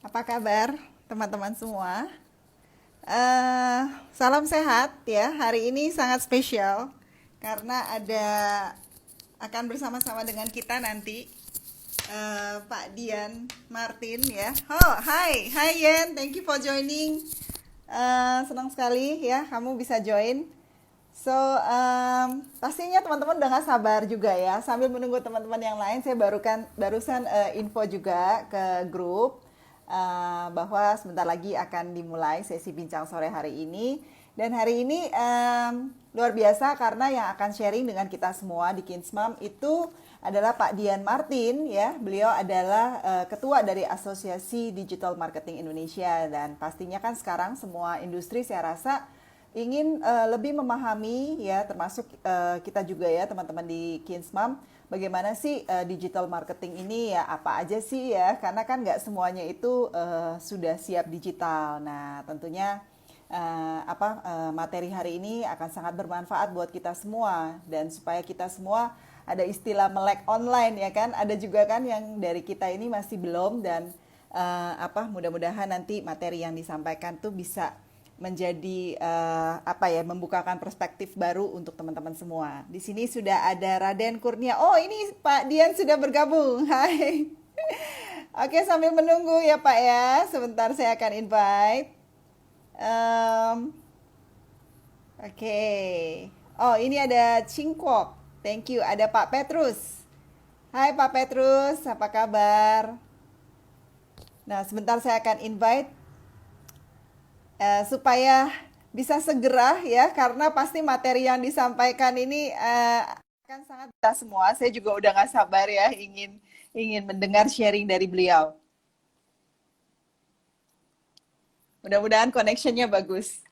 Apa kabar teman-teman semua? Eh, Salam sehat ya. Hari ini sangat spesial karena akan bersama-sama dengan kita nanti Pak Dian Martin ya. Oh, hai Yen, thank you for joining. Senang sekali ya kamu bisa join. So, pastinya teman-teman udah gak sabar juga ya. Sambil menunggu teman-teman yang lain, saya barusan info juga ke grup bahwa sebentar lagi akan dimulai sesi bincang sore hari ini. Dan hari ini luar biasa karena yang akan sharing dengan kita semua di Kinsmam itu adalah Pak Dian Martin ya. Beliau adalah ketua dari Asosiasi Digital Marketing Indonesia dan pastinya kan sekarang semua industri saya rasa ingin lebih memahami ya termasuk kita juga ya teman-teman di Kinsmam bagaimana sih digital marketing ini ya apa aja sih ya karena kan nggak semuanya itu sudah siap digital. Nah tentunya materi hari ini akan sangat bermanfaat buat kita semua dan supaya kita semua ada istilah melek online ya kan ada juga kan yang dari kita ini masih belum dan mudah-mudahan nanti materi yang disampaikan tuh bisa menjadi membukakan perspektif baru untuk teman-teman semua. Di sini sudah ada Raden Kurnia. Oh, ini Pak Dian sudah bergabung. Hai. Oke, sambil menunggu ya Pak ya. Sebentar saya akan invite. Oke. Oh, ini ada Cingkok. Thank you. Ada Pak Petrus. Hai Pak Petrus, apa kabar? Nah, sebentar saya akan invite supaya bisa segera ya karena pasti materi yang disampaikan ini akan sangat kita semua. Saya juga udah nggak sabar ya ingin mendengar sharing dari beliau. Mudah-mudahan connectionnya bagus.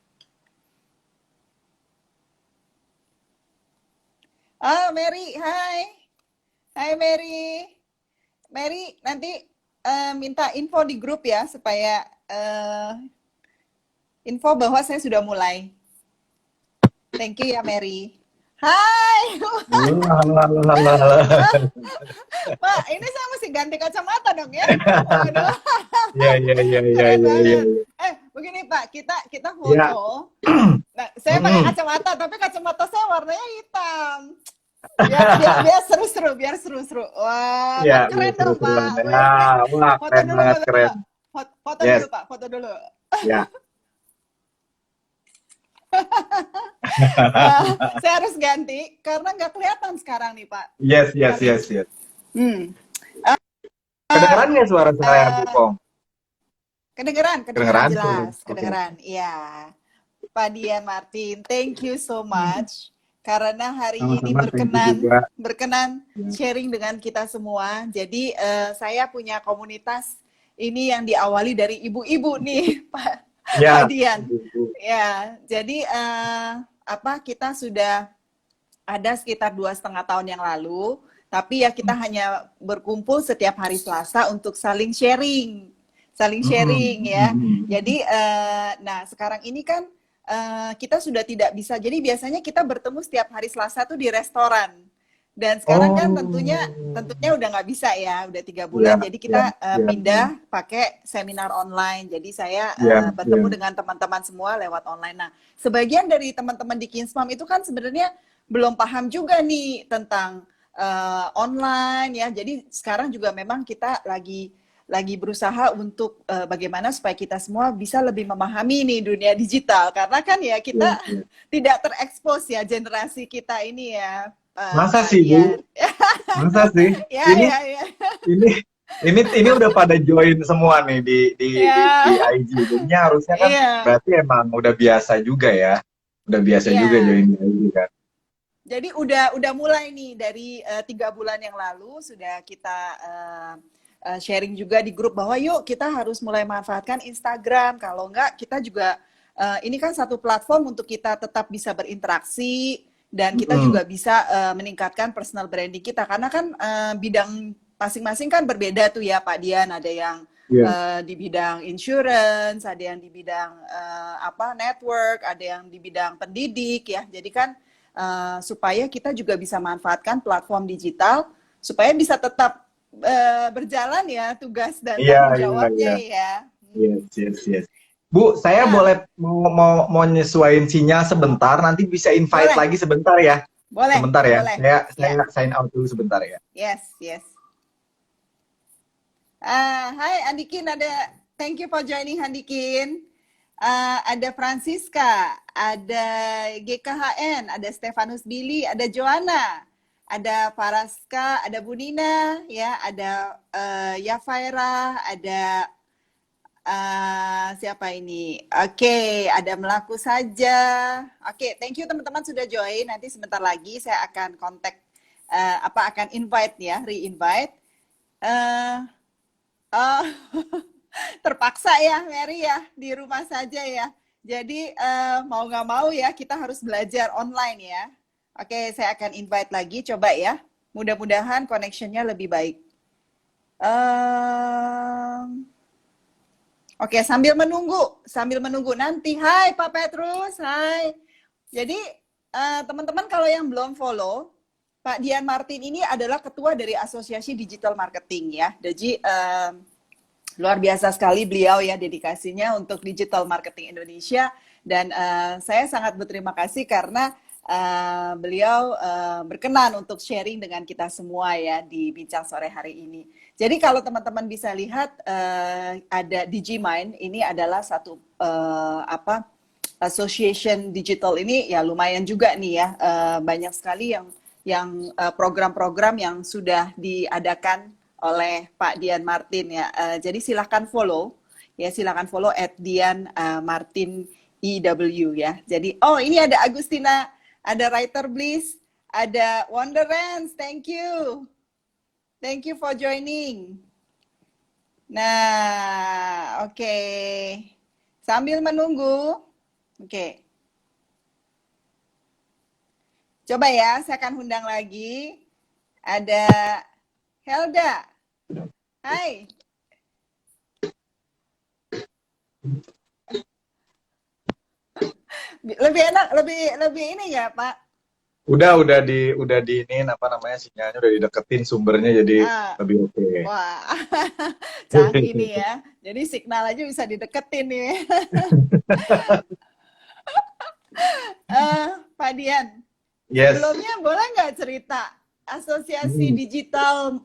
Ah, Mary, hai. Hai Mary. Mary nanti minta info di grup ya supaya info bahwa saya sudah mulai. Thank you ya Mary. Hai. Pak, ini saya mesti ganti kacamata dong ya. Waduh. Iya, iya, iya, iya, Keren iya, iya. banget. Begini Pak, kita Iya. foto. Nah, saya pakai kacamata, tapi kacamata saya warnanya hitam. Biar seru-seru, biar seru-seru. Wah, Iya, kan iya, keren dong seru-seruan. Pak. Ya, wah, Foto keren dulu banget, boleh keren. nggak? Foto Yes, dulu Pak, foto dulu. ya. Wah, saya harus ganti karena nggak kelihatan sekarang nih Pak. Yes, yes, Sorry. yes, yes. Hmm. Kedengeran nggak suara saya, Bu Eh, Pong? kedengeran Kedengeran tuh. jelas, Oke. kedengeran. Iya. Pak Dian Martin, thank you so much karena hari ini Sama-sama, thank you juga. berkenan Ya. sharing dengan kita semua. Jadi saya punya komunitas ini yang diawali dari ibu-ibu nih, Pak Ya, Dian. Bu. Ya, jadi kita sudah ada sekitar 2,5 tahun yang lalu, tapi ya kita hanya berkumpul setiap hari Selasa untuk saling sharing ya. Jadi, nah sekarang ini kan kita sudah tidak bisa. Jadi biasanya kita bertemu setiap hari Selasa tuh di restoran. Dan sekarang kan tentunya Oh, tentunya udah nggak bisa ya, udah 3 bulan. ya, Jadi ya, kita ya, ya, pindah pakai seminar online. Jadi saya ya, bertemu ya. dengan teman-teman semua lewat online. Nah, sebagian dari teman-teman di Kinsmam itu kan sebenarnya belum paham juga nih tentang online ya. Jadi sekarang juga memang kita lagi berusaha untuk bagaimana supaya kita semua bisa lebih memahami nih dunia digital karena kan ya Ya, kita ya. tidak terekspos ya generasi kita ini ya Masa Pak sih, Dian. Bu? Masa sih? Ya Ini ya ya ini ini udah pada join semua nih di ya IG. Jadinya harusnya kan iya berarti emang udah biasa juga ya. Udah biasa juga iya. join di IG kan. Jadi udah mulai nih dari 3 bulan yang lalu sudah kita sharing juga di grup bahwa yuk kita harus mulai manfaatkan Instagram. Kalau enggak kita juga ini kan satu platform untuk kita tetap bisa berinteraksi dan kita Mm-mm. juga bisa meningkatkan personal branding kita karena kan bidang masing-masing kan berbeda tuh ya Pak Dian. Ada yang Iya. di bidang insurance, ada yang di bidang network, ada yang di bidang pendidik ya. Jadi kan supaya kita juga bisa manfaatkan platform digital supaya bisa tetap berjalan ya tugas dan Iya, tanggung iya, jawabnya iya. ya. Yes, yes, yes. Bu, saya Ya, boleh mau nyesuaiin sinyal sebentar, nanti bisa invite boleh, lagi sebentar ya. boleh, Sebentar ya. boleh. Saya Ya, sign out dulu sebentar ya. yes, yes. Hai Andikin, thank you for joining Andikin. Ada Francisca, ada GKHN, ada Stefanus Billy, ada Joanna, ada Paraska, ada Bunina, ya, ada Yafaira, ada siapa ini? Oke, ada Melaku saja. Oke, thank you teman-teman sudah join. Nanti sebentar lagi saya akan kontak akan invite ya, re-invite. Eh, oh, terpaksa ya, Mary ya, di rumah saja ya. Jadi mau nggak mau ya, kita harus belajar online ya. Oke, saya akan invite lagi, coba ya. Mudah-mudahan connectionnya lebih baik. Oke, sambil menunggu nanti. Hai Pak Petrus, hai. Jadi teman-teman kalau yang belum follow, Pak Dian Martin ini adalah ketua dari Asosiasi Digital Marketing ya. Jadi luar biasa sekali beliau ya dedikasinya untuk digital marketing Indonesia, dan saya sangat berterima kasih karena beliau berkenan untuk sharing dengan kita semua ya di Bincang Sore hari ini. Jadi kalau teman-teman bisa lihat ada DigiMind, ini adalah satu association digital ini ya lumayan juga nih ya, banyak sekali yang program-program yang sudah diadakan oleh Pak Dian Martin ya. Jadi silakan follow @Dian Martin EW ya. Jadi ini ada Agustina, ada Writer Bliss, ada Wonderance, thank you. Thank you for joining. Nah, oke. Sambil menunggu, oke. Coba ya, saya akan undang lagi. Ada Helda. Hai. Lebih enak, lebih ini ya, Pak? Udah di ini apa namanya, sinyalnya udah dideketin sumbernya, jadi Ah, lebih oke. wah, canggih nih ya. Jadi signal aja bisa dideketin nih. Pak Dian, Yes, sebelumnya boleh nggak cerita Asosiasi hmm, Digital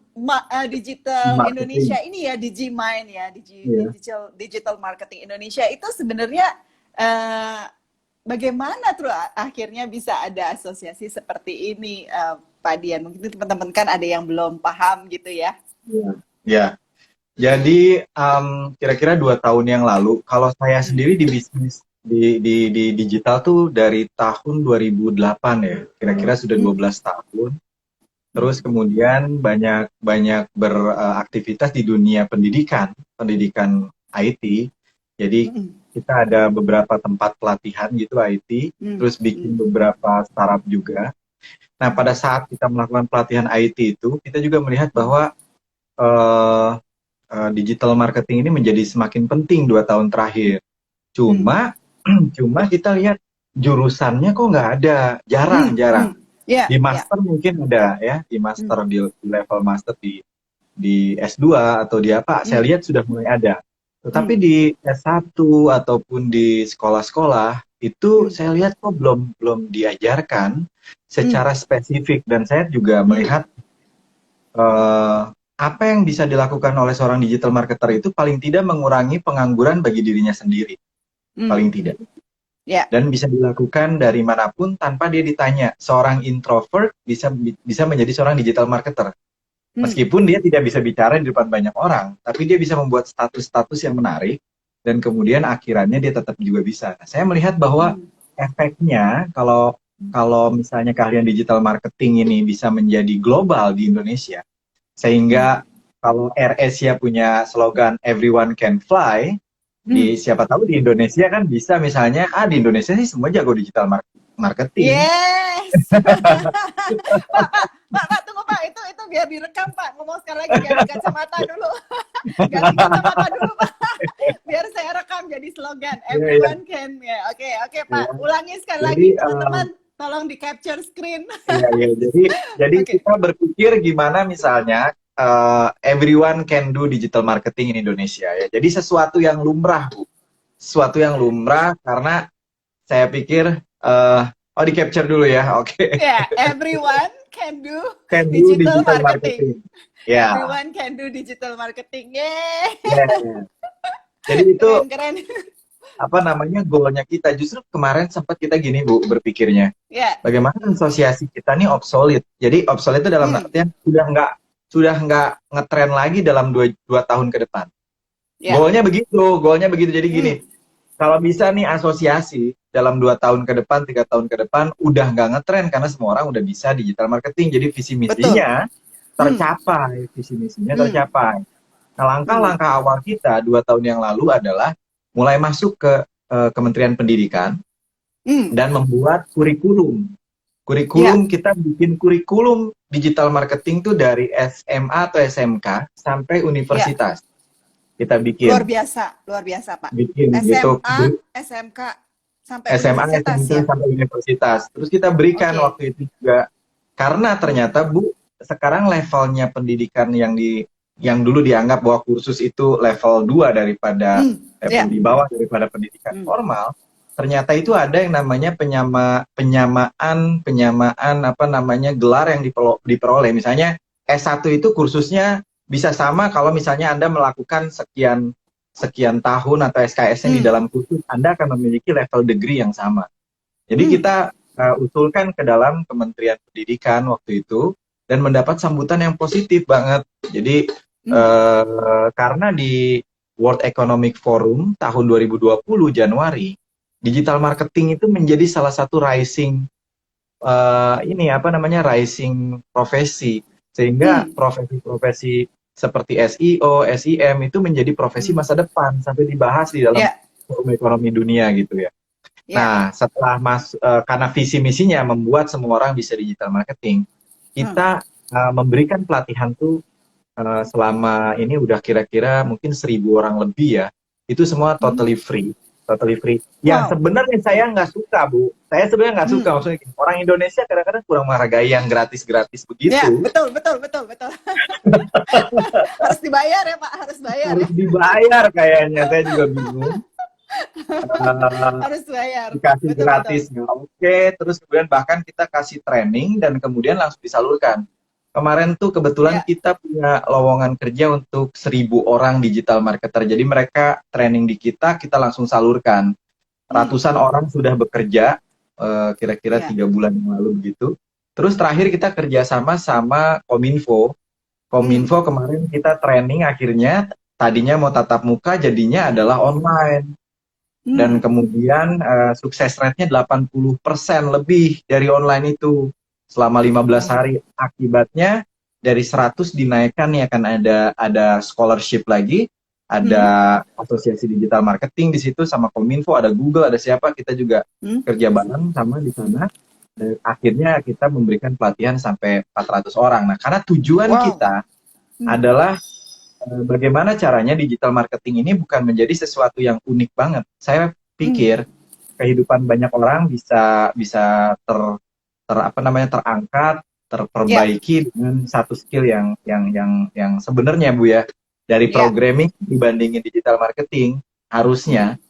Indonesia marketing. ini ya, DigiMind ya, Iya. Digital Marketing Indonesia itu sebenarnya eh, bagaimana tuh akhirnya bisa ada asosiasi seperti ini, Pak Dian? Mungkin teman-teman kan ada yang belum paham gitu ya. Iya. Ya, jadi kira-kira 2 tahun yang lalu, kalau saya Hmm. sendiri di bisnis di digital tuh dari tahun 2008 ya, kira-kira sudah Hmm. 12 tahun. Hmm. Terus kemudian banyak banyak beraktivitas di dunia pendidikan IT. Jadi Hmm. kita ada beberapa tempat pelatihan gitu IT, Hmm. terus bikin Hmm. beberapa startup juga. Nah, Hmm. pada saat kita melakukan pelatihan IT itu, kita juga melihat Hmm. bahwa eh, digital marketing ini menjadi semakin penting 2 tahun terakhir. Hmm. Cuma, cuma kita lihat jurusannya kok nggak ada, Hmm. jarang-jarang. Hmm. Ya, Di ya. master mungkin ada ya, di Hmm. master di level master di S2 atau di apa, saya Hmm. lihat sudah mulai ada. Tetapi Hmm. di S1 ataupun di sekolah-sekolah itu Hmm. saya lihat kok belum belum diajarkan Hmm. secara spesifik, dan saya juga Hmm. melihat apa yang bisa dilakukan oleh seorang digital marketer itu paling tidak mengurangi pengangguran bagi dirinya sendiri, Hmm. paling tidak. Ya. Dan bisa dilakukan dari manapun tanpa dia ditanya. Seorang introvert bisa menjadi seorang digital marketer. Hmm. Meskipun dia tidak bisa bicara di depan banyak orang, tapi dia bisa membuat status-status yang menarik, dan kemudian akhirannya dia tetap juga bisa. Nah, saya melihat bahwa Hmm. efeknya kalau kalau misalnya keahlian digital marketing ini bisa menjadi global di Indonesia, Hmm. sehingga kalau Air Asia punya slogan Everyone Can Fly, Hmm. siapa tahu di Indonesia kan bisa, misalnya di Indonesia sih semua jago digital marketing. Yes. Pak, tunggu Pak, itu biar direkam Pak. Ngomong sekali lagi, ganti kacamata dulu. Ganti kacamata dulu Pak. Biar saya rekam jadi slogan. Iya, iya. Everyone can. Ya, oke Ya. Pak. Ulangi sekali Jadi lagi teman-teman. Tolong di capture screen. iya, iya. Jadi Oke. kita berpikir gimana misalnya everyone can do digital marketing in Indonesia ya. Jadi sesuatu yang lumrah, Bu. Sesuatu yang lumrah karena saya pikir oh di capture dulu ya. Oke. Ya, everyone can do Can do digital digital marketing. marketing. Ya. Everyone can do digital marketing. Yeay. Yeah. Jadi itu Keren. apa namanya goalnya kita. Justru kemarin sempat kita gini Bu berpikirnya. Ya. Bagaimana asosiasi kita nih obsolete. Jadi obsolete itu dalam artian sudah nggak ngetren lagi dalam dua tahun ke depan. Ya. Goalnya begitu. Jadi gini, kalau bisa nih asosiasi dalam 2 tahun ke depan, 3 tahun ke depan udah nggak ngetren karena semua orang udah bisa digital marketing. Jadi visi misinya tercapai, tercapai. Nah, langkah-langkah awal kita 2 tahun yang lalu adalah mulai masuk ke Kementerian Pendidikan dan membuat kurikulum. Kita bikin kurikulum digital marketing tuh dari SMA atau SMK sampai universitas. Kita bikin. Luar biasa Pak. Bikin SMA, gitu. SMK sampai SMA, universitas SMP, ya. sampai universitas. Terus kita berikan waktu itu juga karena ternyata Bu sekarang levelnya pendidikan yang dulu dianggap bahwa kursus itu level 2 daripada level di bawah daripada pendidikan formal. Ternyata itu ada yang namanya penyamaan apa namanya gelar yang diperoleh. Misalnya S1 itu kursusnya bisa sama kalau misalnya Anda melakukan sekian tahun atau SKS-nya di dalam kursus, Anda akan memiliki level degree yang sama. Jadi kita usulkan ke dalam Kementerian Pendidikan waktu itu dan mendapat sambutan yang positif banget. Jadi karena di World Economic Forum tahun 2020 Januari, digital marketing itu menjadi salah satu rising rising profesi, sehingga profesi-profesi seperti SEO, SEM itu menjadi profesi masa depan sampai dibahas di dalam forum ekonomi dunia gitu ya. Nah, setelah karena visi misinya membuat semua orang bisa digital marketing, kita memberikan pelatihan tuh selama ini udah kira-kira mungkin 1.000 orang lebih ya. Itu semua totally free. Yang sebenarnya saya nggak suka, Bu. Saya sebenarnya nggak suka, maksudnya orang Indonesia kadang-kadang kurang menghargai yang gratis-gratis begitu. Ya, betul. Harus dibayar ya Pak, harus dibayar kayaknya, saya juga bingung. Harus bayar. Dikasih gratis, oke. Terus kemudian bahkan kita kasih training dan kemudian langsung disalurkan. Kemarin tuh kebetulan kita punya lowongan kerja untuk 1.000 orang digital marketer. Jadi mereka training di kita langsung salurkan. Ratusan orang sudah bekerja, kira-kira 3 bulan yang lalu begitu. Terus terakhir kita kerjasama sama Kominfo. Kemarin kita training akhirnya, tadinya mau tatap muka, jadinya adalah online. Dan kemudian sukses rate-nya 80% lebih dari online itu. Selama 15 hari, akibatnya dari 100 dinaikkan nih, akan ada scholarship lagi, ada asosiasi digital marketing di situ sama Kominfo, ada Google, ada siapa, kita juga kerja bareng sama di sana. Dan akhirnya kita memberikan pelatihan sampai 400 orang. Nah, karena tujuan kita adalah bagaimana caranya digital marketing ini bukan menjadi sesuatu yang unik banget. Saya pikir kehidupan banyak orang bisa terangkat, terperbaiki dengan satu skill yang sebenarnya Bu ya, dari programming dibandingin digital marketing, harusnya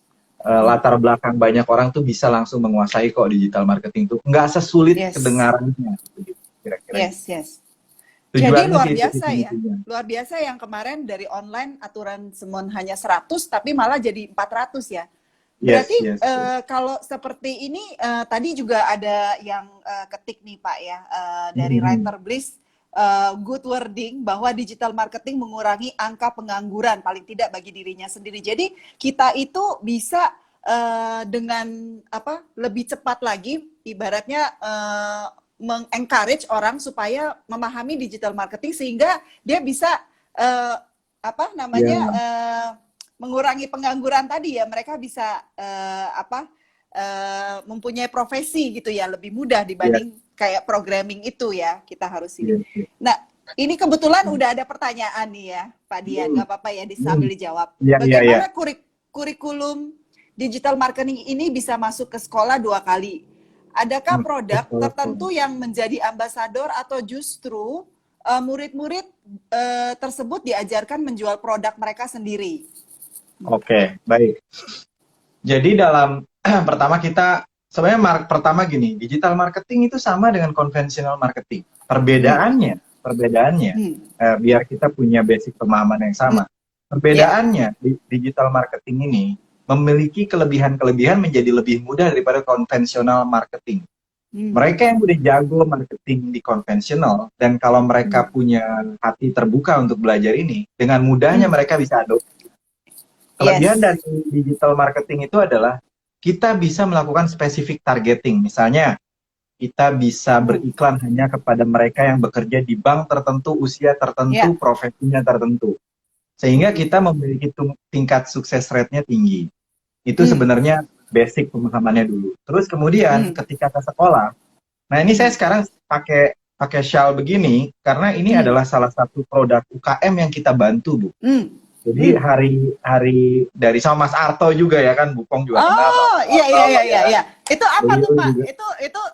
latar belakang banyak orang tuh bisa langsung menguasai kok digital marketing tuh, nggak sesulit kedengarannya kira-kira. Jadi luar biasa yang kemarin dari online aturan semua hanya 100 tapi malah jadi 400 ya. Berarti kalau seperti ini tadi juga ada yang ketik nih Pak ya, dari Writer Bliss, good wording bahwa digital marketing mengurangi angka pengangguran paling tidak bagi dirinya sendiri. Jadi kita itu bisa dengan lebih cepat lagi, ibaratnya mengencourage orang supaya memahami digital marketing sehingga dia bisa mengurangi pengangguran tadi ya, mereka bisa mempunyai profesi gitu ya, lebih mudah dibanding kayak programming itu ya, kita harus ini. Nah, ini kebetulan udah ada pertanyaan nih ya, Pak Dian, nggak apa-apa ya sambil dijawab. Bagaimana kurikulum digital marketing ini bisa masuk ke sekolah 2 kali? Adakah produk tertentu yang menjadi ambasador atau justru murid-murid tersebut diajarkan menjual produk mereka sendiri. Oke, baik. Jadi dalam pertama kita sebenarnya pertama gini, digital marketing itu sama dengan konvensional marketing. Perbedaannya, Hmm. biar kita punya basic pemahaman yang sama. Perbedaannya di digital marketing ini memiliki kelebihan-kelebihan menjadi lebih mudah daripada konvensional marketing. Mereka yang udah jago marketing di konvensional dan kalau mereka punya hati terbuka untuk belajar ini, dengan mudahnya mereka bisa adopsi. Kelebihan Yes. dari digital marketing itu adalah kita bisa melakukan spesifik targeting. Misalnya, kita bisa beriklan hanya kepada mereka yang bekerja di bank tertentu, usia tertentu, profesinya tertentu. Sehingga kita memiliki tingkat sukses rate-nya tinggi. Itu sebenarnya basic pemahamannya dulu. Terus kemudian ketika ke sekolah, nah ini saya sekarang pakai shawl begini karena ini adalah salah satu produk UKM yang kita bantu, Bu. Jadi hari dari sama Mas Arto juga ya kan, Bu Pong juga kenal. Oh, iya. Itu apa tuh, Pak? Juga.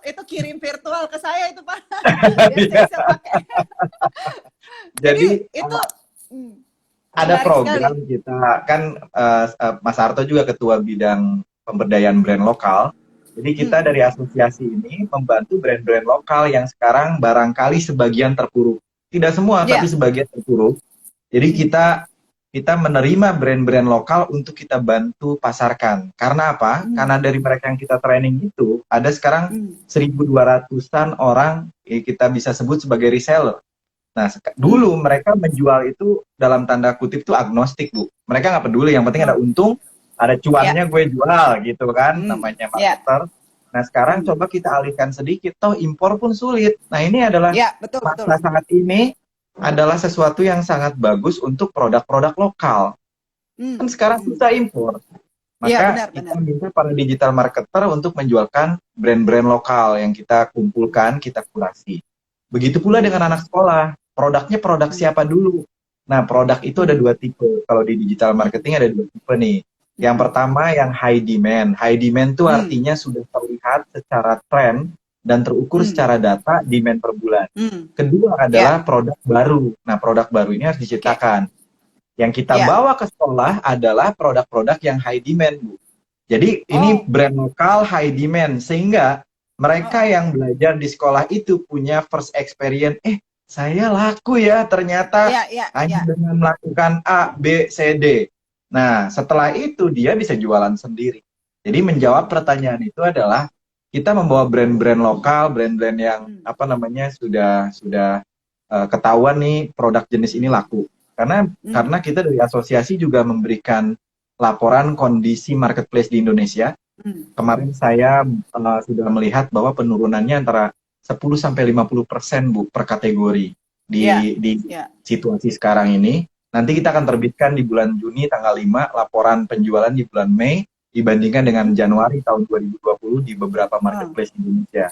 Itu kirim virtual ke saya itu, Pak. Biar saya bisa pakai. Jadi itu ada program sekali. kita kan Mas Arto juga ketua bidang pemberdayaan brand lokal. Jadi kita dari asosiasi ini membantu brand-brand lokal yang sekarang barangkali sebagian terpuruk. Tidak semua, tapi sebagian terpuruk. Jadi kita menerima brand-brand lokal untuk kita bantu pasarkan. Karena apa? Karena dari mereka yang kita training itu, ada sekarang 1.200-an orang kita bisa sebut sebagai reseller. Nah, dulu mereka menjual itu dalam tanda kutip itu agnostik, Bu. Mereka nggak peduli, yang penting ada untung, ada cuannya gue jual gitu kan, namanya marketer. Nah, sekarang coba kita alihkan sedikit, toh impor pun sulit. Nah, ini adalah masa saat ini adalah sesuatu yang sangat bagus untuk produk-produk lokal. Kan sekarang susah impor. Maka kita minta para digital marketer untuk menjualkan brand-brand lokal yang kita kumpulkan, kita kurasi. Begitu pula dengan anak sekolah. Produknya produk siapa dulu? Nah, produk itu ada 2 tipe. Kalau di digital marketing ada 2 tipe nih. Yang pertama yang high demand. High demand itu artinya sudah terlihat secara tren dan terukur secara data demand per bulan. Kedua adalah produk baru. Nah, produk baru ini harus diciptakan. Yang kita bawa ke sekolah adalah produk-produk yang high demand, Bu. Jadi ini brand lokal high demand, sehingga mereka yang belajar di sekolah itu punya first experience, saya laku ya ternyata hanya dengan melakukan A, B, C, D. Nah, setelah itu dia bisa jualan sendiri. Jadi menjawab pertanyaan itu adalah kita membawa brand-brand lokal, brand-brand yang sudah ketahuan nih produk jenis ini laku. Karena kita dari asosiasi juga memberikan laporan kondisi marketplace di Indonesia. Kemarin saya sudah melihat bahwa penurunannya antara 10-50%, Bu, per kategori di situasi sekarang ini. Nanti kita akan terbitkan di bulan Juni tanggal 5 laporan penjualan di bulan Mei dibandingkan dengan Januari tahun 2020 di beberapa marketplace di Indonesia.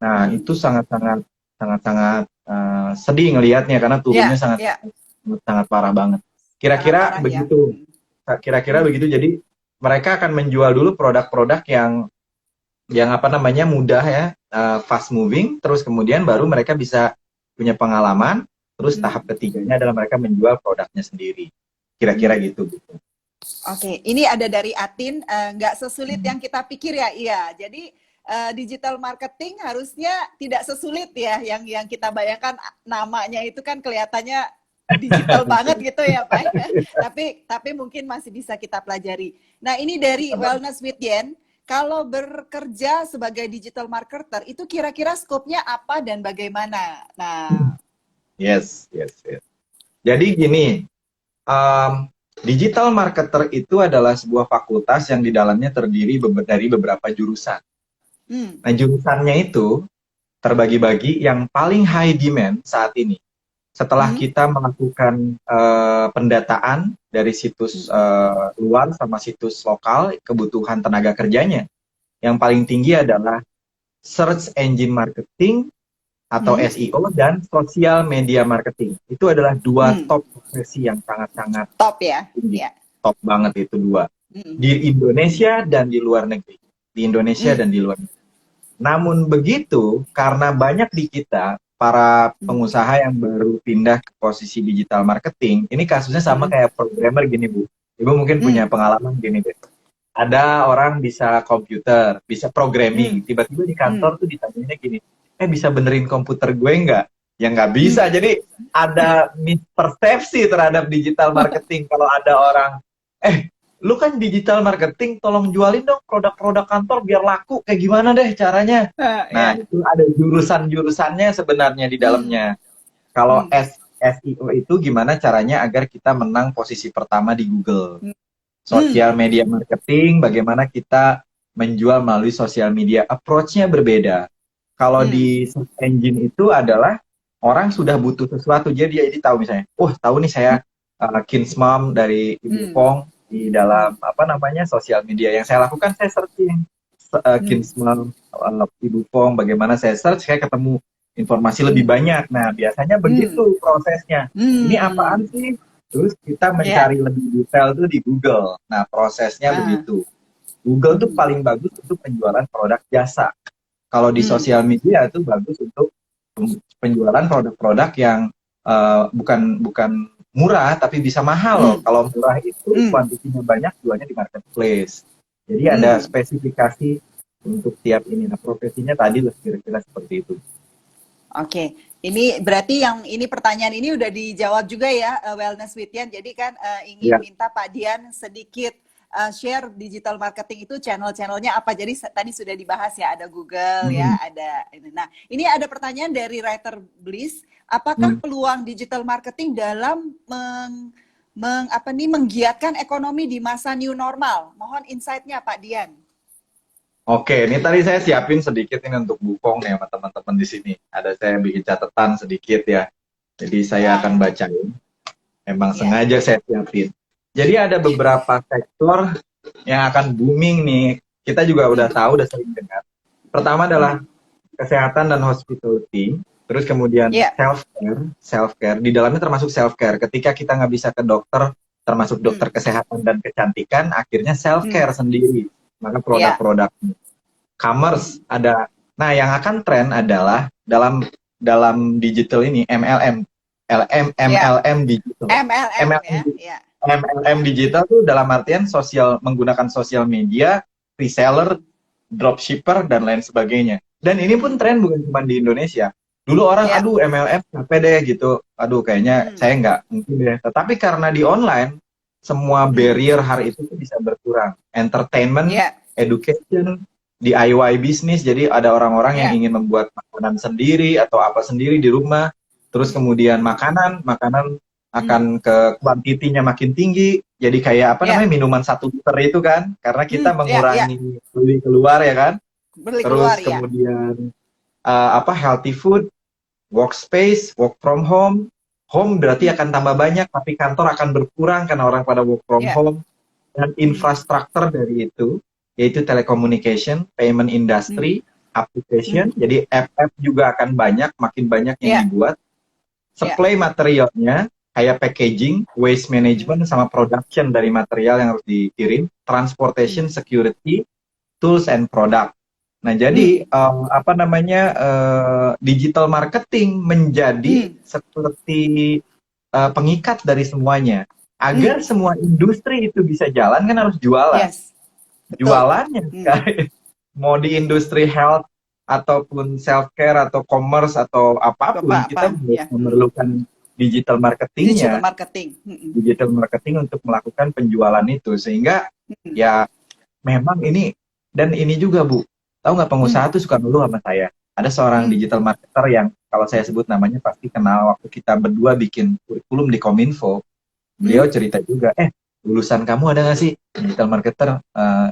Nah, itu sangat-sangat sedih ngelihatnya karena turunnya sangat parah banget. Kira-kira begitu. Kira-kira begitu. Jadi mereka akan menjual dulu produk-produk yang mudah ya, fast moving, terus kemudian baru mereka bisa punya pengalaman, terus tahap ketiganya adalah mereka menjual produknya sendiri. Kira-kira gitu. Oke, ini ada dari Atin, nggak sesulit yang kita pikir ya, iya. Jadi digital marketing harusnya tidak sesulit ya, yang kita bayangkan namanya itu kan kelihatannya digital banget gitu ya Pak. Tapi mungkin masih bisa kita pelajari. Nah ini dari Wellness with Yen, kalau bekerja sebagai digital marketer itu kira-kira skopnya apa dan bagaimana? Nah, yes. Jadi gini, digital marketer itu adalah sebuah fakultas yang di dalamnya terdiri dari beberapa jurusan. Nah, jurusannya itu terbagi-bagi yang paling high demand saat ini. Setelah kita melakukan pendataan dari situs luar sama situs lokal, kebutuhan tenaga kerjanya, yang paling tinggi adalah search engine marketing atau SEO dan social media marketing. Itu adalah 2 top profesi yang sangat-sangat top ya. Tinggi. Top banget itu 2. Di Indonesia dan di luar negeri. Di Indonesia dan di luar negeri. Namun begitu, karena banyak di kita para Hmm. pengusaha yang baru pindah ke posisi digital marketing, ini kasusnya sama Hmm. kayak programmer gini Bu. Ibu mungkin punya Hmm. pengalaman gini deh. Ada orang bisa komputer, bisa programming, Hmm. tiba-tiba di Hmm. kantor tuh ditanyanya gini, bisa benerin komputer gue nggak? Ya nggak bisa. Hmm. Jadi ada mispersepsi terhadap digital marketing. Kalau ada orang, lu kan digital marketing, tolong jualin dong produk-produk kantor biar laku. Kayak gimana deh caranya? Nah, Ya. itu ada jurusan-jurusannya sebenarnya di Hmm. dalamnya. Kalau Hmm. SEO itu gimana caranya agar kita menang posisi pertama di Google. Hmm. Sosial media marketing, bagaimana kita menjual melalui sosial media. Approach-nya berbeda. Kalau Hmm. di search engine itu adalah orang sudah butuh sesuatu, jadi dia tahu misalnya, tahu nih saya Kinsmom dari Ibu Hmm. Pong di dalam apa namanya sosial media. Yang saya lakukan, saya searching Hmm. Kinsmom Ibu Pong, bagaimana saya search, saya ketemu informasi lebih Hmm. banyak. Nah, biasanya Hmm. begitu prosesnya. Ini apaan Hmm. sih? Terus kita Ya. mencari lebih detail tuh di Google. Nah, prosesnya Ah. begitu. Google tuh Hmm. paling bagus untuk penjualan produk jasa. Kalau di Hmm. sosial media itu bagus untuk penjualan produk-produk yang bukan bukan murah tapi bisa mahal loh. Hmm. Kalau murah itu Hmm. kuantitinya banyak, jualnya di marketplace. Jadi ada Hmm. spesifikasi untuk tiap ini. Nah, profesinya tadi kira-kira seperti itu. Oke, ini berarti yang ini pertanyaan ini udah dijawab juga ya, Wellness with Dian. Jadi kan ingin Ya. minta Pak Dian sedikit share digital marketing itu channel-channelnya apa. Jadi tadi sudah dibahas ya, ada Google ya, ada ini. Nah, ini ada pertanyaan dari writer Bliss, apakah peluang digital marketing dalam menggiatkan ekonomi di masa new normal? Mohon insight-nya Pak Dian. Oke, ini tadi saya siapin sedikit ini untuk Bu Pong nih sama teman-teman di sini. Ada saya bikin catatan sedikit ya. Jadi saya akan bacain. Emang sengaja saya siapin. Jadi ada beberapa sektor yang akan booming nih. Kita juga udah tahu, udah sering dengar. Pertama adalah kesehatan dan hospitality. Terus kemudian self-care. Di dalamnya termasuk self-care. Ketika kita nggak bisa ke dokter, termasuk dokter kesehatan dan kecantikan, akhirnya self-care sendiri. Maka produk-produknya. Commerce ada. Nah, yang akan tren adalah dalam digital ini MLM digital. MLM digital tuh dalam artian menggunakan sosial media, reseller, dropshipper dan lain sebagainya. Dan ini pun tren bukan cuma di Indonesia. Dulu orang aduh MLM capek deh gitu. Aduh kayaknya saya nggak mungkin deh. Tetapi karena di online semua barrier hari itu bisa berkurang. Entertainment, education, DIY bisnis. Jadi ada orang-orang yang ingin membuat makanan sendiri atau apa sendiri di rumah. Terus kemudian makanan akan ke kuantitinya makin tinggi. Jadi kayak apa namanya minuman 1 liter itu kan, karena kita mengurangi beli keluar ya kan. Terus kemudian healthy food, workspace, work from home. Home berarti akan tambah banyak, tapi kantor akan berkurang karena orang pada work from home. Dan infrastruktur dari itu, yaitu telecommunication, payment industry, application. Jadi app juga akan makin banyak yang dibuat. Supply materialnya, kayak packaging, waste management, sama production dari material yang harus dikirim, transportation, security, tools and product. Nah, jadi digital marketing menjadi seperti pengikat dari semuanya. Agar semua industri itu bisa jalan kan harus jualan. Jualannya mau di industri health ataupun self care atau commerce atau apapun kita memerlukan digital marketingnya. Digital marketing untuk melakukan penjualan itu sehingga ya memang ini. Dan ini juga Bu, tahu nggak pengusaha tuh suka ngeluh sama saya. Ada seorang digital marketer yang kalau saya sebut namanya pasti kenal, waktu kita berdua bikin kurikulum di Kominfo. Beliau cerita juga, lulusan kamu ada nggak sih digital marketer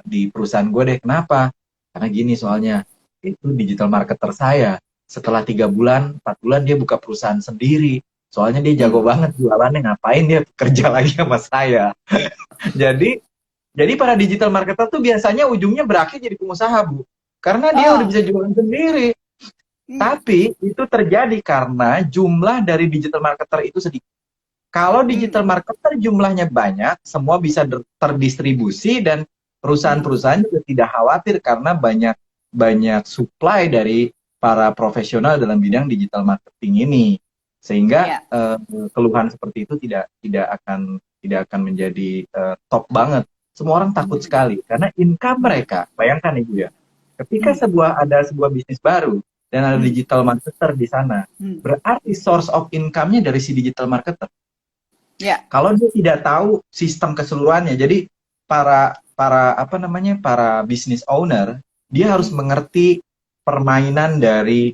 di perusahaan gue deh. Kenapa? Karena gini soalnya, itu digital marketer saya. Setelah 3 bulan, 4 bulan dia buka perusahaan sendiri. Soalnya dia jago banget jualannya, ngapain dia kerja lagi sama saya. Jadi para digital marketer tuh biasanya ujungnya berakhir jadi pengusaha, Bu. Karena dia udah bisa jualan sendiri. Tapi itu terjadi karena jumlah dari digital marketer itu sedikit. Kalau digital marketer jumlahnya banyak, semua bisa terdistribusi dan perusahaan-perusahaan juga tidak khawatir karena banyak supply dari para profesional dalam bidang digital marketing ini, sehingga keluhan seperti itu tidak akan menjadi top banget. Semua orang takut sekali karena income mereka, bayangkan Ibu ya, ketika ada sebuah bisnis baru dan ada digital marketer di sana, berarti source of income-nya dari si digital marketer. Kalau dia tidak tahu sistem keseluruhannya, jadi para business owner, dia harus mengerti permainan dari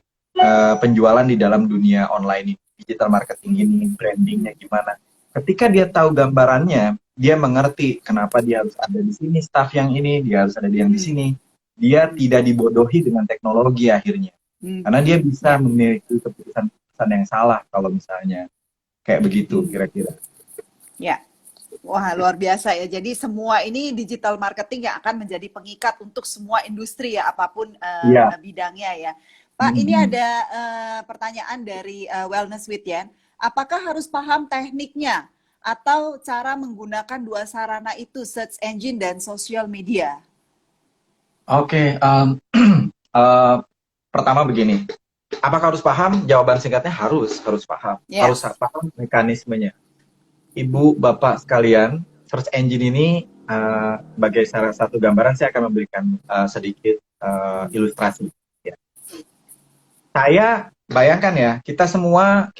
penjualan di dalam dunia online ini, digital marketing ini, brandingnya gimana. Ketika dia tahu gambarannya, dia mengerti kenapa dia harus ada di sini, staff yang ini, dia harus ada yang di sini. Dia tidak dibodohi dengan teknologi akhirnya. Karena dia bisa memiliki keputusan yang salah kalau misalnya kayak begitu kira-kira. Ya. Wah, luar biasa ya. Jadi semua ini digital marketing yang akan menjadi pengikat untuk semua industri ya, apapun bidangnya ya. Pak, ini ada pertanyaan dari Wellness with Yen. Apakah harus paham tekniknya atau cara menggunakan dua sarana itu, search engine dan social media? Oke, pertama begini, apakah harus paham? Jawaban singkatnya harus paham. Harus paham mekanismenya. Ibu, Bapak sekalian, search engine ini sebagai salah satu gambaran saya akan memberikan sedikit ilustrasi. Ya. Saya bayangkan ya, kita semua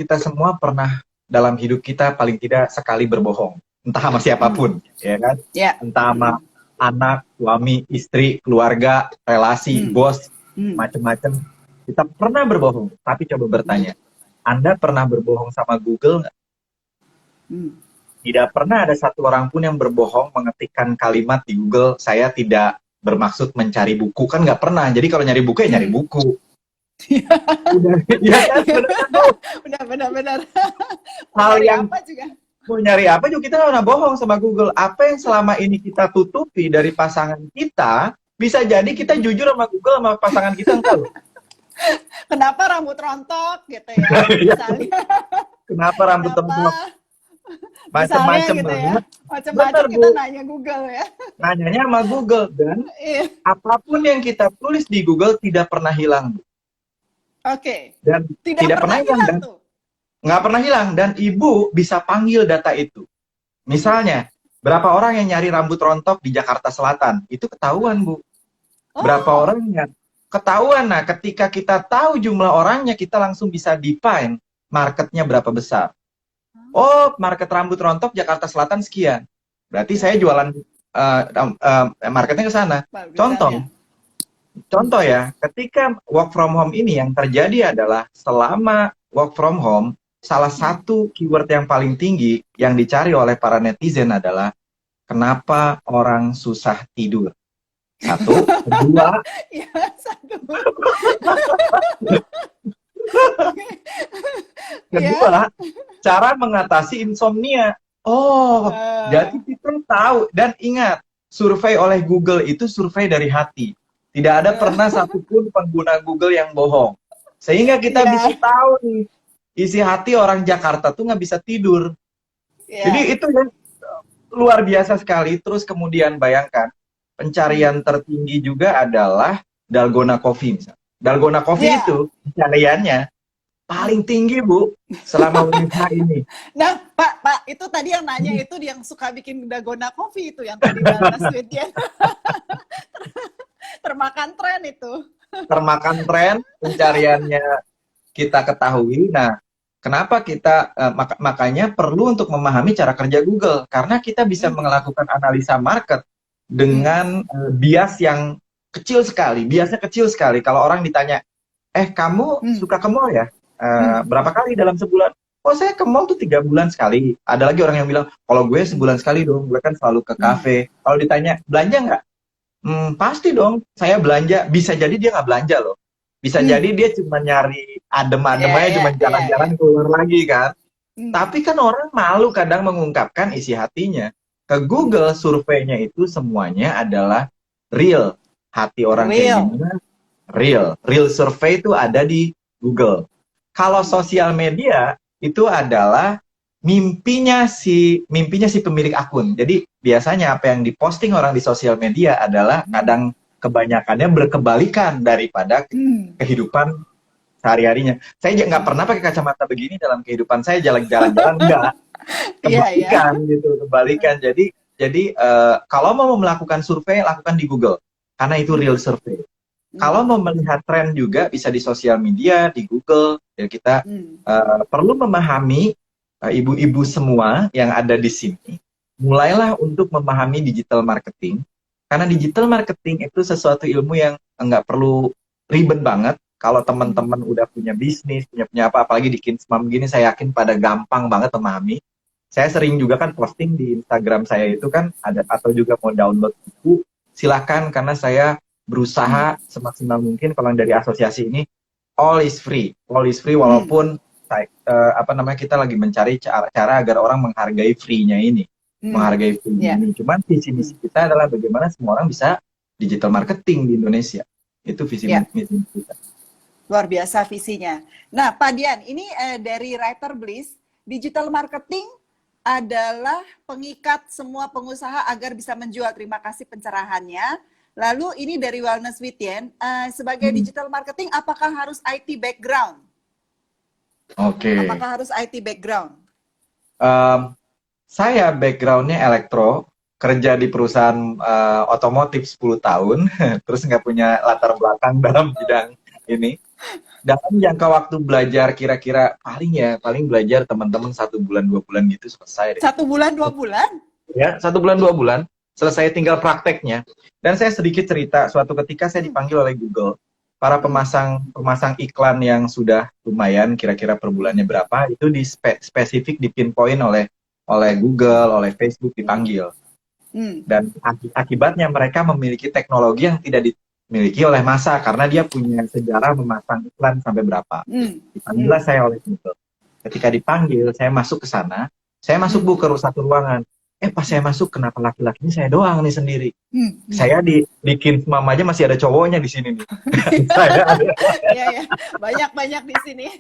pernah dalam hidup kita paling tidak sekali berbohong, entah sama siapapun, ya kan? Entah sama anak, suami, istri, keluarga, relasi, bos, macam-macam. Kita pernah berbohong, tapi coba bertanya, Anda pernah berbohong sama Google nggak? Tidak pernah ada satu orang pun yang berbohong mengetikkan kalimat di Google, saya tidak bermaksud mencari buku, kan nggak pernah. Jadi kalau nyari buku ya nyari buku. Benar. Hal yang mau nyari apa juga kita nggak pernah bohong sama Google. Apa yang selama ini kita tutupi dari pasangan kita, bisa jadi kita jujur sama Google sama pasangan kita enggak loh. Kenapa rambut rontok gitu ya? Misalnya. Kenapa rambut rontok? Macam-macam gitu ya. Macam-macam kita nanya Google ya. Nanyanya sama Google, dan apapun yang kita tulis di Google tidak pernah hilang. Dan tidak pernah hilang tuh. Nggak pernah hilang, dan Ibu bisa panggil data itu. Misalnya, berapa orang yang nyari rambut rontok di Jakarta Selatan? Itu ketahuan, Bu. Berapa orangnya? Ketahuan. Nah, ketika kita tahu jumlah orangnya, kita langsung bisa define marketnya berapa besar. Oh, market rambut rontok Jakarta Selatan sekian. Berarti saya jualan marketnya ke sana. Contoh ya, ketika work from home ini yang terjadi adalah selama work from home, salah satu keyword yang paling tinggi yang dicari oleh para netizen adalah kenapa orang susah tidur. Satu, kedua. Kedua, cara mengatasi insomnia. Jadi kita tahu, dan ingat, survei oleh Google itu survei dari hati. Tidak ada pernah satupun pengguna Google yang bohong. Sehingga kita bisa tahu nih, isi hati orang Jakarta tuh nggak bisa tidur. Jadi itu ya, luar biasa sekali. Terus kemudian bayangkan, pencarian tertinggi juga adalah Dalgona Coffee misalnya. Dalgona Coffee itu pencariannya paling tinggi, Bu, selama WFH ini. Nah, Pak, itu tadi yang nanya itu yang suka bikin Dalgona Coffee itu yang tadi Wellness with Yen. Termakan tren itu. Termakan tren, pencariannya kita ketahui. Nah, kenapa kita makanya perlu untuk memahami cara kerja Google, karena kita bisa melakukan analisa market dengan bias yang kecil sekali. Biasnya kecil sekali. Kalau orang ditanya, kamu suka ke mall ya? Berapa kali dalam sebulan? Oh, saya ke mall tuh 3 bulan sekali. Ada lagi orang yang bilang, kalau gue sebulan sekali dong, gue kan selalu ke kafe. Kalau ditanya, belanja nggak? Pasti dong, saya belanja. Bisa jadi dia nggak belanja loh. Bisa jadi dia cuma nyari adem-adem aja, cuma jalan-jalan keluar lagi kan. Tapi kan orang malu kadang mengungkapkan isi hatinya. Ke Google, surveinya itu semuanya adalah real. Hati orang kayak gimana? Real. Real survei itu ada di Google. Kalau sosial media itu adalah mimpinya si pemilik akun. Jadi biasanya apa yang diposting orang di sosial media adalah kadang kebanyakannya berkebalikan daripada kehidupan sehari-harinya. Saya nggak pernah pakai kacamata begini dalam kehidupan saya, jalan-jalan enggak. Iya, iya. Kebalikan gitu, kebalikan. Jadi kalau mau melakukan survei, lakukan di Google karena itu real survei. Kalau mau melihat tren juga bisa di sosial media, di Google. Ya kita perlu memahami ibu-ibu semua yang ada di sini. Mulailah untuk memahami digital marketing. Karena digital marketing itu sesuatu ilmu yang nggak perlu ribet banget. Kalau teman-teman udah punya bisnis, punya apa, apalagi di Kinsmam gini, saya yakin pada gampang banget memahami. Saya sering juga kan posting di Instagram saya itu kan ada, atau juga mau download buku, silakan karena saya berusaha semaksimal mungkin kalau dari asosiasi ini all is free walaupun kita lagi mencari cara agar orang menghargai free-nya ini, menghargai free-nya ini. Cuman visi misi kita adalah bagaimana semua orang bisa digital marketing di Indonesia. Itu visi misi kita. Luar biasa visinya. Nah, Pak Dian, ini dari Writer Bliss, digital marketing adalah pengikat semua pengusaha agar bisa menjual. Terima kasih pencerahannya. Lalu ini dari Wellness with Yen, sebagai digital marketing apakah harus IT background? Oke. Apakah harus IT background? Saya backgroundnya elektro, kerja di perusahaan otomotif 10 tahun, terus nggak punya latar belakang dalam bidang ini. Dalam jangka waktu belajar kira-kira paling belajar teman-teman 1 bulan 2 bulan gitu selesai. 1 bulan 2 bulan? Ya, 1 bulan 2 bulan selesai, tinggal prakteknya. Dan saya sedikit cerita, suatu ketika saya dipanggil oleh Google, para pemasang iklan yang sudah lumayan, kira-kira per bulannya berapa, itu spesifik di pinpoint oleh Google, oleh Facebook dipanggil. Dan akibatnya mereka memiliki teknologi yang tidak dimiliki oleh massa karena dia punya sejarah memasang iklan sampai berapa. Dipanggillah saya oleh Google. Ketika dipanggil, saya masuk ke sana. Saya masuk ke satu ruangan. Pas saya masuk, kenapa laki-lakinya saya doang nih sendiri? Saya di Kinsmam aja masih ada cowoknya di sini nih. Saya ada. Banyak di sini.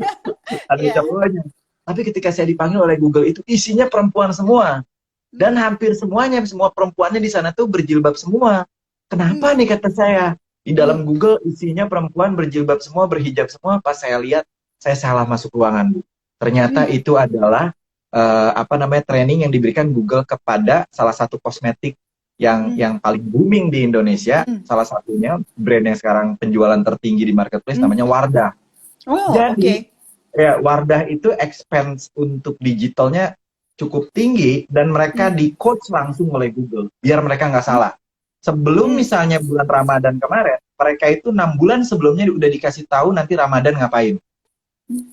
Ada cowoknya. Tapi ketika saya dipanggil oleh Google itu isinya perempuan semua. Dan hampir semuanya, semua perempuannya di sana tuh berjilbab semua. Kenapa nih kata saya? Di dalam Google isinya perempuan berjilbab semua, berhijab semua. Pas saya lihat, saya salah masuk ruangan, Bu. Ternyata itu adalah training yang diberikan Google kepada salah satu kosmetik yang paling booming di Indonesia. Salah satunya brand yang sekarang penjualan tertinggi di marketplace namanya Wardah. Jadi Wardah itu expense untuk digitalnya cukup tinggi dan mereka di coach langsung oleh Google biar mereka nggak salah. Sebelum misalnya bulan Ramadan kemarin, mereka itu 6 bulan sebelumnya udah dikasih tahu nanti Ramadan ngapain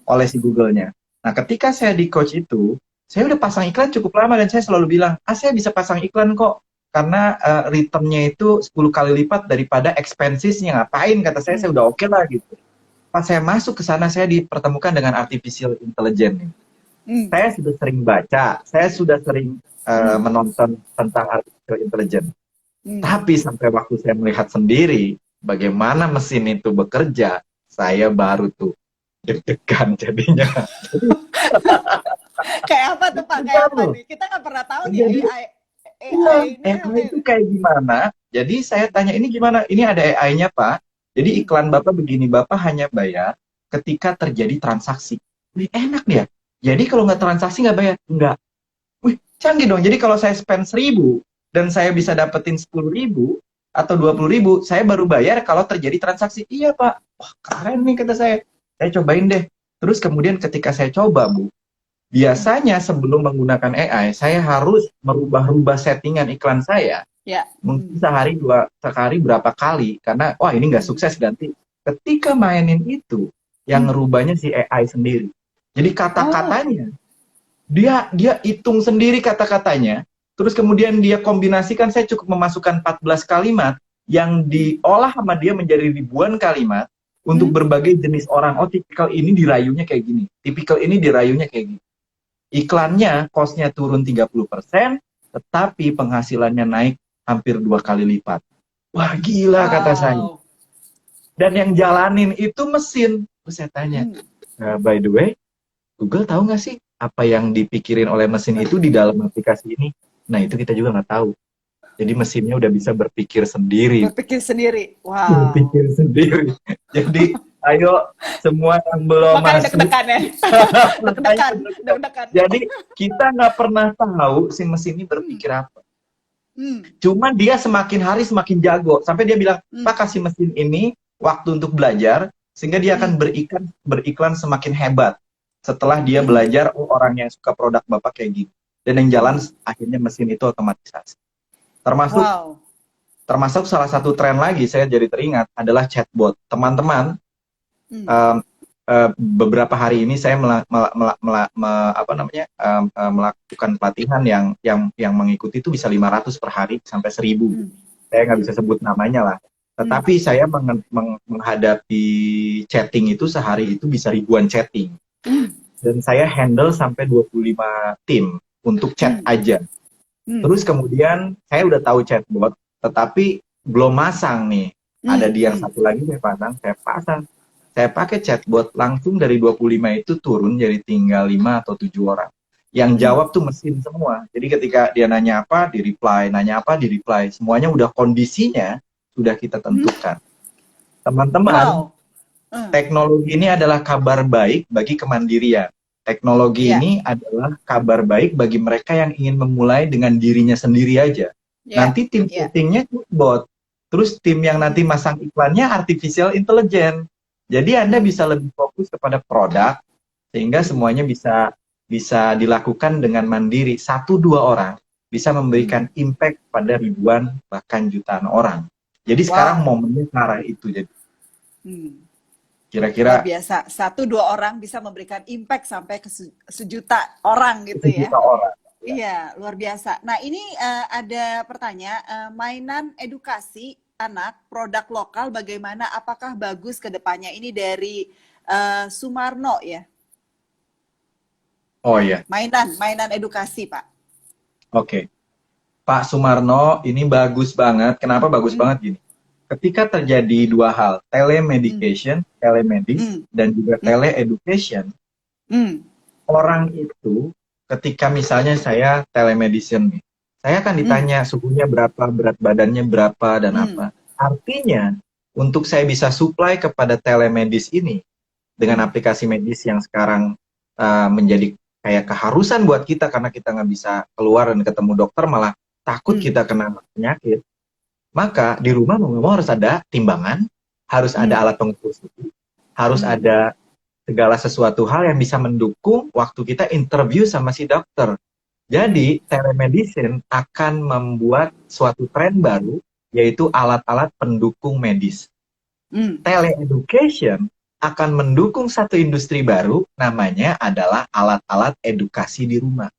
oleh si Google-nya. Nah, ketika saya di coach itu, saya udah pasang iklan cukup lama dan saya selalu bilang, saya bisa pasang iklan kok karena return-nya itu 10 kali lipat daripada expenses-nya. Ngapain? Kata saya udah oke lah gitu. Pas saya masuk ke sana, saya dipertemukan dengan artificial intelligence. Saya sudah sering baca, saya sudah sering menonton tentang artificial intelligence. Tapi sampai waktu saya melihat sendiri bagaimana mesin itu bekerja, saya baru tuh deg-degan jadinya. Kayak apa tuh Pak? Kayak apa nih? Kita nggak pernah tahu nih AI itu kayak gimana. Jadi saya tanya, ini gimana? Ini ada AI-nya Pak. Jadi iklan Bapak begini, Bapak hanya bayar ketika terjadi transaksi. Wih, enak dia. Jadi kalau nggak transaksi nggak bayar? Nggak. Wih, canggih dong. Jadi kalau saya spend 1.000 dan saya bisa dapetin 10.000 atau 20.000, saya baru bayar kalau terjadi transaksi. Iya Pak. Wah, keren nih kata saya. Saya cobain deh. Terus kemudian ketika saya coba, Bu, biasanya sebelum menggunakan AI, saya harus merubah-rubah settingan iklan saya. Mungkin sehari berapa kali. Karena, wah ini nggak sukses ganti. Ketika mainin itu, yang ngerubahnya si AI sendiri. Jadi kata-katanya, dia hitung sendiri kata-katanya. Terus kemudian dia kombinasikan, saya cukup memasukkan 14 kalimat yang diolah sama dia menjadi ribuan kalimat untuk berbagai jenis orang. Oh, tipikal ini dirayunya kayak gini. Tipikal ini dirayunya kayak gini. Iklannya, cost-nya turun 30%, tetapi penghasilannya naik hampir 2 kali lipat. Wah, gila kata saya. Dan yang jalanin itu mesin. Terus saya tanya, by the way, Google tahu nggak sih apa yang dipikirin oleh mesin itu di dalam aplikasi ini? Nah, itu kita juga nggak tahu. Jadi mesinnya udah bisa berpikir sendiri. Berpikir sendiri. Wow. Berpikir sendiri. Jadi Ayo semua yang belum Makanya masuk. deg-degan ya. Makanya Deg-degan, deg-degan. deg-degan. Jadi kita nggak pernah tahu si mesin ini Hmm, berpikir apa. hmm, Cuman dia semakin hari semakin jago. Sampai dia bilang, hmm, Pak kasih mesin ini waktu untuk belajar, sehingga dia akan hmm, beriklan semakin hebat. Setelah dia hmm, belajar, oh orang yang suka produk Bapak kayak gitu. Dan yang jalan hmm. akhirnya mesin itu otomatisasi. Termasuk Wow. termasuk salah satu tren lagi, saya jadi teringat, adalah chatbot. Teman-teman, Hmm, um, beberapa hari ini saya melakukan pelatihan yang mengikuti itu bisa 500 per hari sampai 1000. hmm, Saya nggak hmm, bisa sebut namanya lah. hmm, Tetapi saya menghadapi chatting itu sehari itu bisa ribuan chatting. hmm, Dan saya handle sampai 25 tim untuk chat hmm, aja. hmm, Terus kemudian saya udah tahu chatbot, tetapi belum masang nih. Ada hmm, di yang hmm, satu lagi saya pasang. Saya pakai chatbot langsung dari 25 itu turun jadi tinggal 5 atau 7 orang. Yang hmm. jawab tuh mesin semua. Jadi ketika dia nanya apa, di-reply, nanya apa, di-reply. Semuanya udah kondisinya sudah kita tentukan. Teman-teman, Wow. Hmm, teknologi ini adalah kabar baik bagi kemandirian. Teknologi ya, ini adalah kabar baik bagi mereka yang ingin memulai dengan dirinya sendiri aja. ya, Nanti tim ya. chattingnya bot. Terus tim yang nanti masang iklannya artificial intelligence. Jadi Anda Hmm, bisa lebih fokus kepada produk sehingga hmm, semuanya bisa dilakukan dengan mandiri. 1-2 orang bisa hmm. memberikan impact pada ribuan bahkan jutaan orang. Jadi sekarang Wow. momennya ke arah itu. Jadi Hmm. Luar kira-kira biasa. 1-2 orang bisa memberikan impact sampai ke sejuta orang gitu 1 ya. juta orang. Ya. Iya, luar biasa. Nah, ini ada pertanyaan, mainan edukasi anak, produk lokal bagaimana? Apakah bagus ke depannya? Ini dari Sumarno ya. Oh iya, Mainan edukasi, Pak. oke. Pak Sumarno, ini bagus banget. Kenapa bagus Hmm, banget gini? Ketika terjadi dua hal, hmm, telemedication, telemedis, hmm, dan juga hmm, teleeducation, hmm, orang itu ketika misalnya saya telemedicine nih, saya akan hmm, ditanya suhunya berapa, berat badannya berapa, dan hmm, apa. Artinya, untuk saya bisa supply kepada telemedis ini, dengan hmm, aplikasi medis yang sekarang menjadi kayak keharusan buat kita karena kita nggak bisa keluar dan ketemu dokter, malah takut hmm, kita kena penyakit. Maka di rumah mau nggak mau harus ada timbangan, harus ada hmm, alat pengukur suhu, harus hmm, ada segala sesuatu hal yang bisa mendukung waktu kita interview sama si dokter. hmm, Jadi telemedicine akan membuat suatu tren baru, yaitu alat-alat pendukung medis. hmm. Teleeducation akan mendukung satu industri baru, namanya adalah alat-alat edukasi di rumah.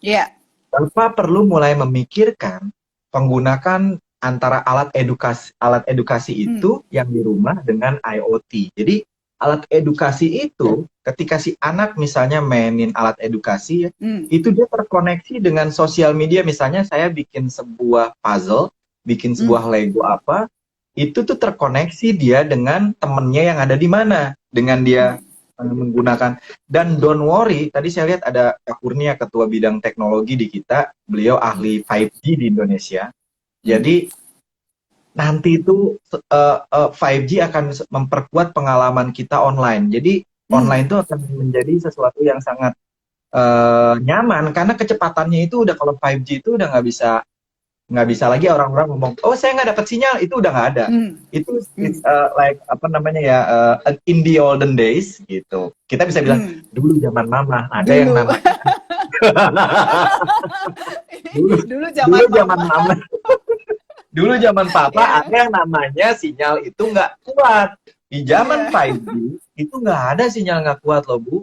Ya. Tanpa perlu mulai memikirkan menggunakan antara alat edukasi Hmm, itu yang di rumah dengan IoT. Jadi alat edukasi itu ketika si anak misalnya mainin alat edukasi ya, hmm, itu dia terkoneksi dengan sosial media. Misalnya saya bikin sebuah puzzle, bikin hmm, sebuah Lego apa, itu tuh terkoneksi dia dengan temennya yang ada di mana, dengan dia hmm, menggunakan. Dan don't worry, tadi saya lihat ada Pak Kurnia, ketua bidang teknologi di kita, beliau hmm, ahli 5G di Indonesia. hmm, Jadi nanti itu 5G akan memperkuat pengalaman kita online. Jadi hmm. online itu akan menjadi sesuatu yang sangat nyaman karena kecepatannya itu udah, kalau 5G itu udah nggak bisa lagi orang-orang ngomong, oh saya nggak dapat sinyal, itu udah nggak ada. Hmm, Itu hmm, it's like apa namanya ya, in the olden days gitu. Kita bisa bilang hmm. dulu zaman mama ada yang Dulu, namanya dulu dulu dulu zaman zaman mama. mama dulu zaman papa Ya, ada yang namanya sinyal itu nggak kuat. Di zaman iya, 5G itu nggak ada sinyal nggak kuat loh Bu.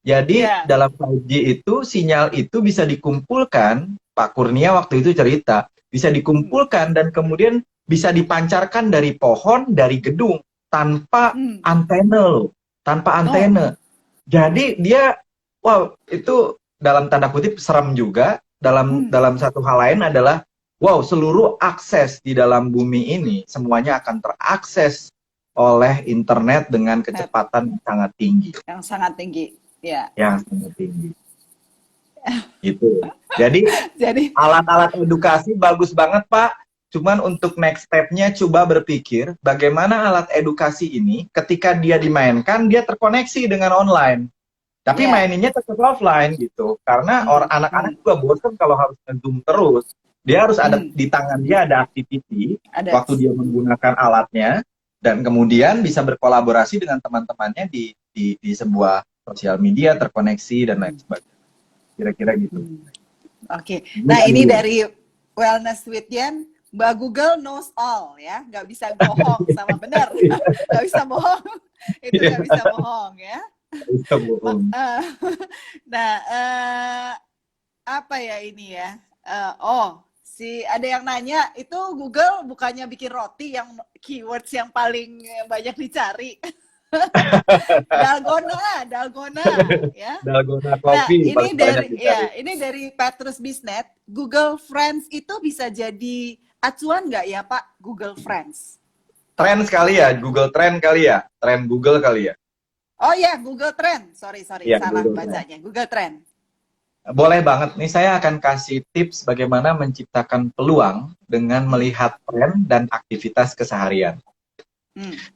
Jadi iya. dalam 5G itu sinyal itu bisa dikumpulkan, Pak Kurnia waktu itu cerita, bisa Hmm, dikumpulkan dan kemudian bisa dipancarkan dari pohon, dari gedung tanpa hmm. antena loh, tanpa Oh, antena. Jadi dia, wow, itu dalam tanda kutip serem juga. Dalam hmm. dalam satu hal lain adalah, wow, seluruh akses di dalam bumi ini semuanya akan terakses oleh internet dengan Net kecepatan yang sangat tinggi, yang sangat tinggi. Ya, yang sangat tinggi. Gitu. Jadi jadi, alat-alat edukasi bagus banget Pak. Cuman untuk next step-nya coba berpikir bagaimana alat edukasi ini ketika dia dimainkan dia terkoneksi dengan online. Tapi Ya. maininnya tetap offline gitu. Karena anak-anak juga bosan kalau harus nge-zoom terus. Dia harus ada di tangan dia ada activity Ada. waktu dia menggunakan alatnya dan kemudian bisa berkolaborasi dengan teman-temannya di sebuah sosial media terkoneksi dan lain sebagainya. Kira-kira gitu. Oke. Nah, ini dari Wellness with Yen, Mbak Google knows all ya, nggak bisa bohong sama benar, nggak bisa bohong, itu nggak bisa bohong ya. Bisa bohong. Nah, apa ya ini ya? Ada yang nanya itu Google bukannya bikin roti yang keywords yang paling banyak dicari. Dalgona ya. Dalgona Nah, Coffee ini dari Petrus Bisnet, Google Friends itu bisa jadi acuan nggak ya Pak, Google Friends? Tren sekali ya, Google Trend kali ya, tren Google kali ya. Oh ya, Google Trend. Sorry, Ya, salah Google bacanya. Google Trend. Boleh banget. Nih saya akan kasih tips bagaimana menciptakan peluang dengan melihat tren dan aktivitas keseharian.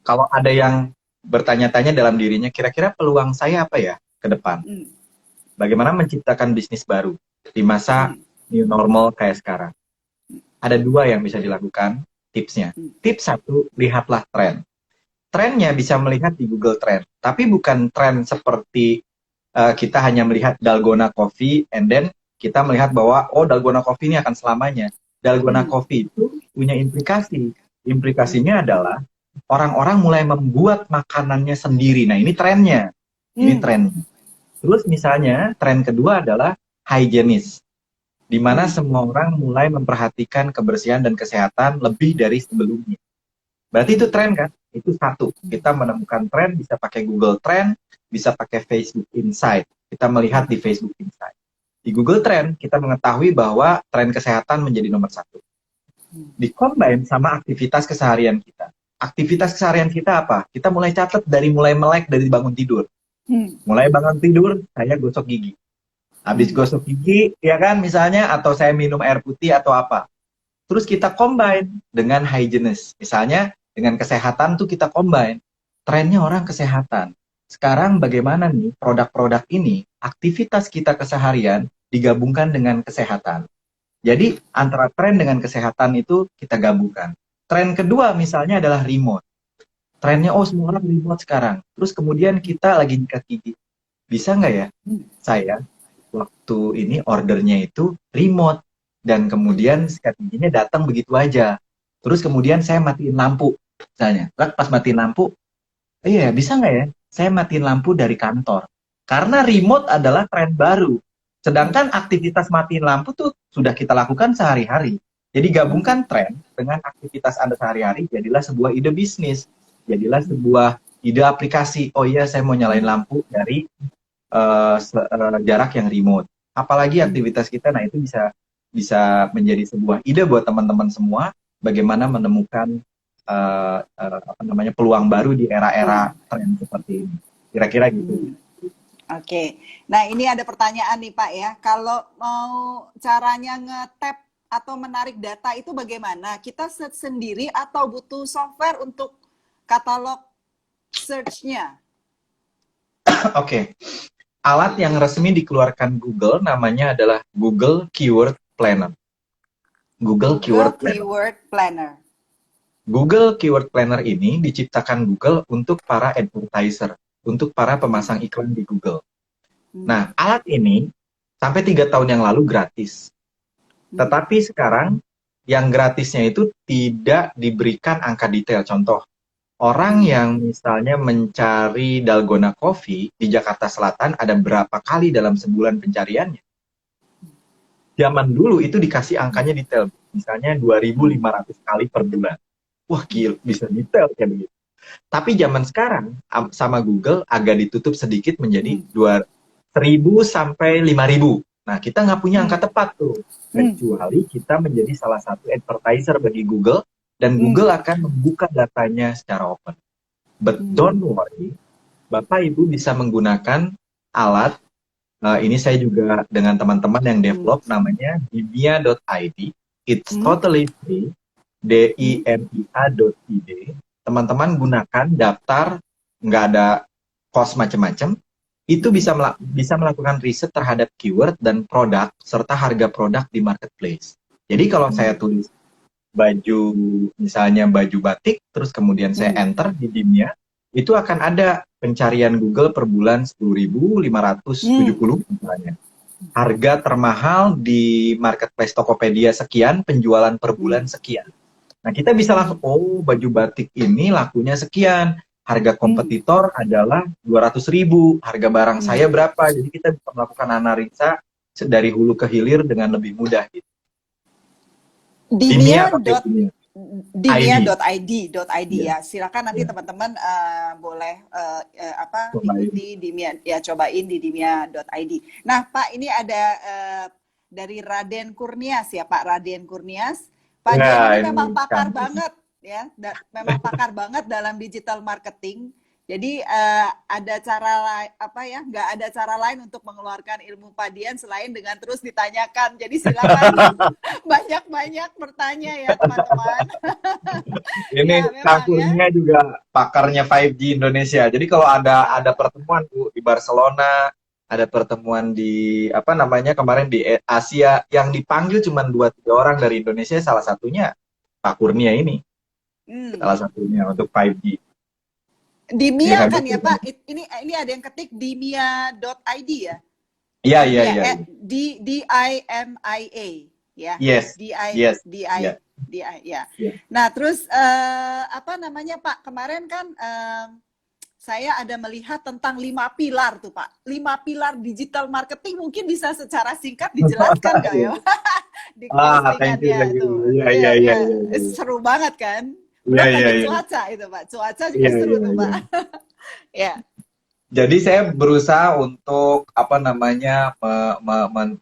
Kalau ada yang bertanya-tanya dalam dirinya, kira-kira peluang saya apa ya ke depan? Bagaimana menciptakan bisnis baru di masa new normal kayak sekarang? Ada dua yang bisa dilakukan tipsnya. Tips satu, lihatlah tren. Trennya bisa melihat di Google Trend, tapi bukan tren seperti kita hanya melihat Dalgona Coffee and then kita melihat bahwa oh Dalgona Coffee ini akan selamanya. Dalgona Coffee itu punya implikasi. Implikasinya adalah orang-orang mulai membuat makanannya sendiri. Nah, ini trennya. Ini trennya. Terus misalnya tren kedua adalah hygienis, di mana semua orang mulai memperhatikan kebersihan dan kesehatan lebih dari sebelumnya. Berarti itu tren kan? Itu satu. Kita menemukan tren bisa pakai Google Trend, bisa pakai Facebook Insight. Kita melihat di Facebook Insight. Di Google Trend, kita mengetahui bahwa tren kesehatan menjadi nomor satu. Di-combine sama aktivitas keseharian kita. Aktivitas keseharian kita apa? Kita mulai catat dari mulai melek dari bangun tidur. Mulai bangun tidur, saya gosok gigi. Habis gosok gigi, ya kan misalnya, atau saya minum air putih atau apa. Terus kita combine dengan hygienist. Misalnya, dengan kesehatan tuh kita combine. Trennya orang kesehatan. Sekarang bagaimana nih produk-produk ini, aktivitas kita keseharian digabungkan dengan kesehatan. Jadi antara tren dengan kesehatan itu kita gabungkan. Tren kedua misalnya adalah remote. Trennya, oh semua orang remote sekarang. Terus kemudian kita lagi nyikat gigi. Bisa nggak ya saya waktu ini ordernya itu remote. Dan kemudian sikat giginya datang begitu aja. Terus kemudian saya matiin lampu. Misalnya, pas matiin lampu, iya bisa nggak ya saya matiin lampu dari kantor? Karena remote adalah tren baru. Sedangkan aktivitas matiin lampu tuh sudah kita lakukan sehari-hari. Jadi gabungkan tren dengan aktivitas Anda sehari-hari, jadilah sebuah ide bisnis. Jadilah sebuah ide aplikasi. Oh iya, saya mau nyalain lampu dari jarak yang remote. Apalagi aktivitas kita, nah itu bisa menjadi sebuah ide buat teman-teman semua bagaimana menemukan peluang baru di era-era tren seperti ini. Kira-kira gitu. Oke. Nah, ini ada pertanyaan nih Pak ya. Kalau mau caranya nge-tap atau menarik data itu bagaimana? Kita search sendiri atau butuh software untuk katalog search-nya? Oke. Alat yang resmi dikeluarkan Google namanya adalah Google Keyword Planner. Google Keyword Planner. Google Keyword Planner ini diciptakan Google untuk para advertiser, untuk para pemasang iklan di Google. Nah, alat ini sampai 3 tahun yang lalu gratis. Tetapi sekarang yang gratisnya itu tidak diberikan angka detail. Contoh, orang yang misalnya mencari Dalgona Coffee di Jakarta Selatan ada berapa kali dalam sebulan pencariannya. Zaman dulu itu dikasih angkanya detail. Misalnya 2.500 kali per bulan. Wah gila, bisa detail kayak begitu. Tapi zaman sekarang sama Google agak ditutup sedikit menjadi 1.000 sampai 5.000. Nah kita nggak punya angka tepat tuh. Kecuali kita menjadi salah satu advertiser bagi Google. Dan Google akan membuka datanya secara open. But don't worry, Bapak Ibu bisa menggunakan alat, ini saya juga dengan teman-teman yang develop, namanya Divia.id. It's totally free. dimia.id. Teman-teman gunakan daftar, nggak ada cost macam-macam. Itu bisa melakukan riset terhadap keyword dan produk serta harga produk di marketplace. Jadi kalau saya tulis baju, misalnya baju batik, terus kemudian saya enter di Dimia, itu akan ada pencarian Google per bulan 10.570 misalnya. Harga termahal di marketplace Tokopedia sekian, penjualan per bulan sekian. Nah, kita bisa langsung, oh baju batik ini lakunya sekian, harga kompetitor adalah 200.000, harga barang saya berapa. Jadi kita bisa melakukan analisa dari hulu ke hilir dengan lebih mudah. Gitu. Dimia.id ya. Silakan nanti teman-teman boleh ikuti Dimia, ya cobain di dimia.id. Nah, Pak, ini ada dari Raden Kurnias ya, Pak Raden Kurnias. Pak Dian ini memang pakar banget ya, memang pakar banget dalam digital marketing. Jadi ada cara nggak ada cara lain untuk mengeluarkan ilmu Pak Dian selain dengan terus ditanyakan. Jadi silakan banyak-banyak bertanya ya teman-teman. Ini Kangkurnia juga pakarnya 5G Indonesia. Jadi kalau ada pertemuan Bu di Barcelona, ada pertemuan di kemarin di Asia, yang dipanggil cuma 2-3 orang dari Indonesia, salah satunya Pak Kurnia ini. Salah satunya untuk 5G. Dimia kan ya Pak? Ini ada yang ketik dimia.id ya? Iya. DIMIA ya. Yes. Ya. Nah, terus Pak? Kemarin kan saya ada melihat tentang 5 pilar tuh Pak. 5 pilar digital marketing, mungkin bisa secara singkat dijelaskan nggak ya? Di postingannya tuh. Iya. Seru banget kan? Cuaca itu Pak. Cuaca juga seru tuh Pak. Ya. Jadi saya berusaha untuk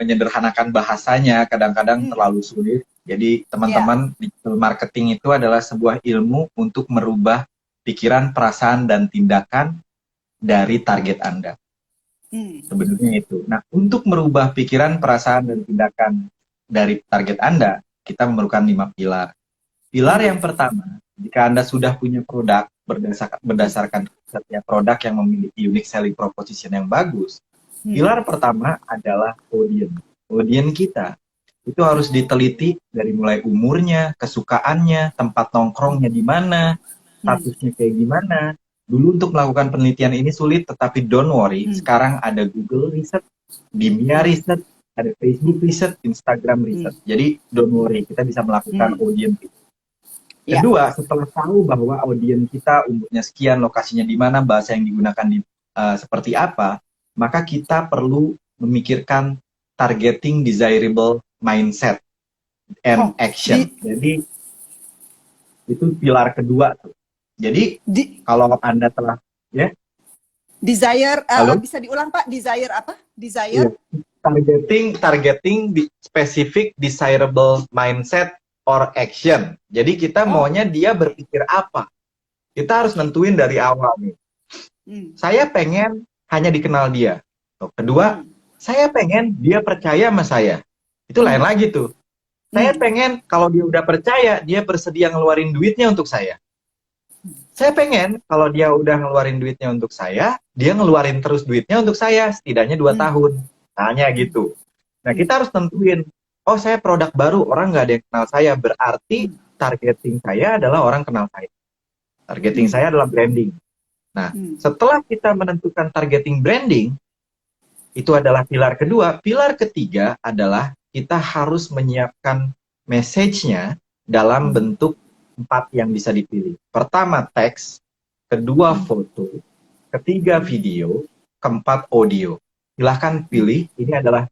menyederhanakan bahasanya, kadang-kadang terlalu sulit. Jadi teman-teman, digital marketing itu adalah sebuah ilmu untuk merubah pikiran, perasaan, dan tindakan dari target Anda. Sebenarnya itu. Nah, untuk merubah pikiran, perasaan, dan tindakan dari target Anda, kita memerlukan 5 pilar. Pilar yang pertama, jika Anda sudah punya produk berdasarkan setiap produk yang memiliki unique selling proposition yang bagus, pilar pertama adalah audience. Audience kita itu harus diteliti dari mulai umurnya, kesukaannya, tempat nongkrongnya di mana, statusnya kayak gimana. Dulu untuk melakukan penelitian ini sulit, tetapi don't worry, sekarang ada Google Research, Dimia Research, ada Facebook Research, Instagram Research. Jadi don't worry, kita bisa melakukan audience. Kedua, setelah tahu bahwa audiens kita umurnya sekian, lokasinya di mana, bahasa yang digunakan seperti apa, maka kita perlu memikirkan targeting desirable mindset and action. Jadi itu pilar kedua tuh. Jadi kalau Anda telah desire bisa diulang Pak, desire apa? Desire targeting di specific desirable mindset or action. Jadi kita maunya dia berpikir apa. Kita harus nentuin dari awal nih. Saya pengen hanya dikenal dia. Kedua, saya pengen dia percaya sama saya. Itu lain lagi tuh. Saya pengen kalau dia udah percaya, dia bersedia ngeluarin duitnya untuk saya. Saya pengen kalau dia udah ngeluarin duitnya untuk saya, dia ngeluarin terus duitnya untuk saya, setidaknya 2 tahun. Tanya gitu. Nah, kita harus tentuin, oh saya produk baru, orang nggak ada yang kenal saya, berarti targeting saya adalah orang kenal saya. Targeting saya adalah branding. Nah, setelah kita menentukan targeting branding, itu adalah pilar kedua. Pilar ketiga adalah kita harus menyiapkan message-nya dalam bentuk 4 yang bisa dipilih. Pertama teks, kedua foto, ketiga video, keempat audio. Silahkan pilih, ini adalah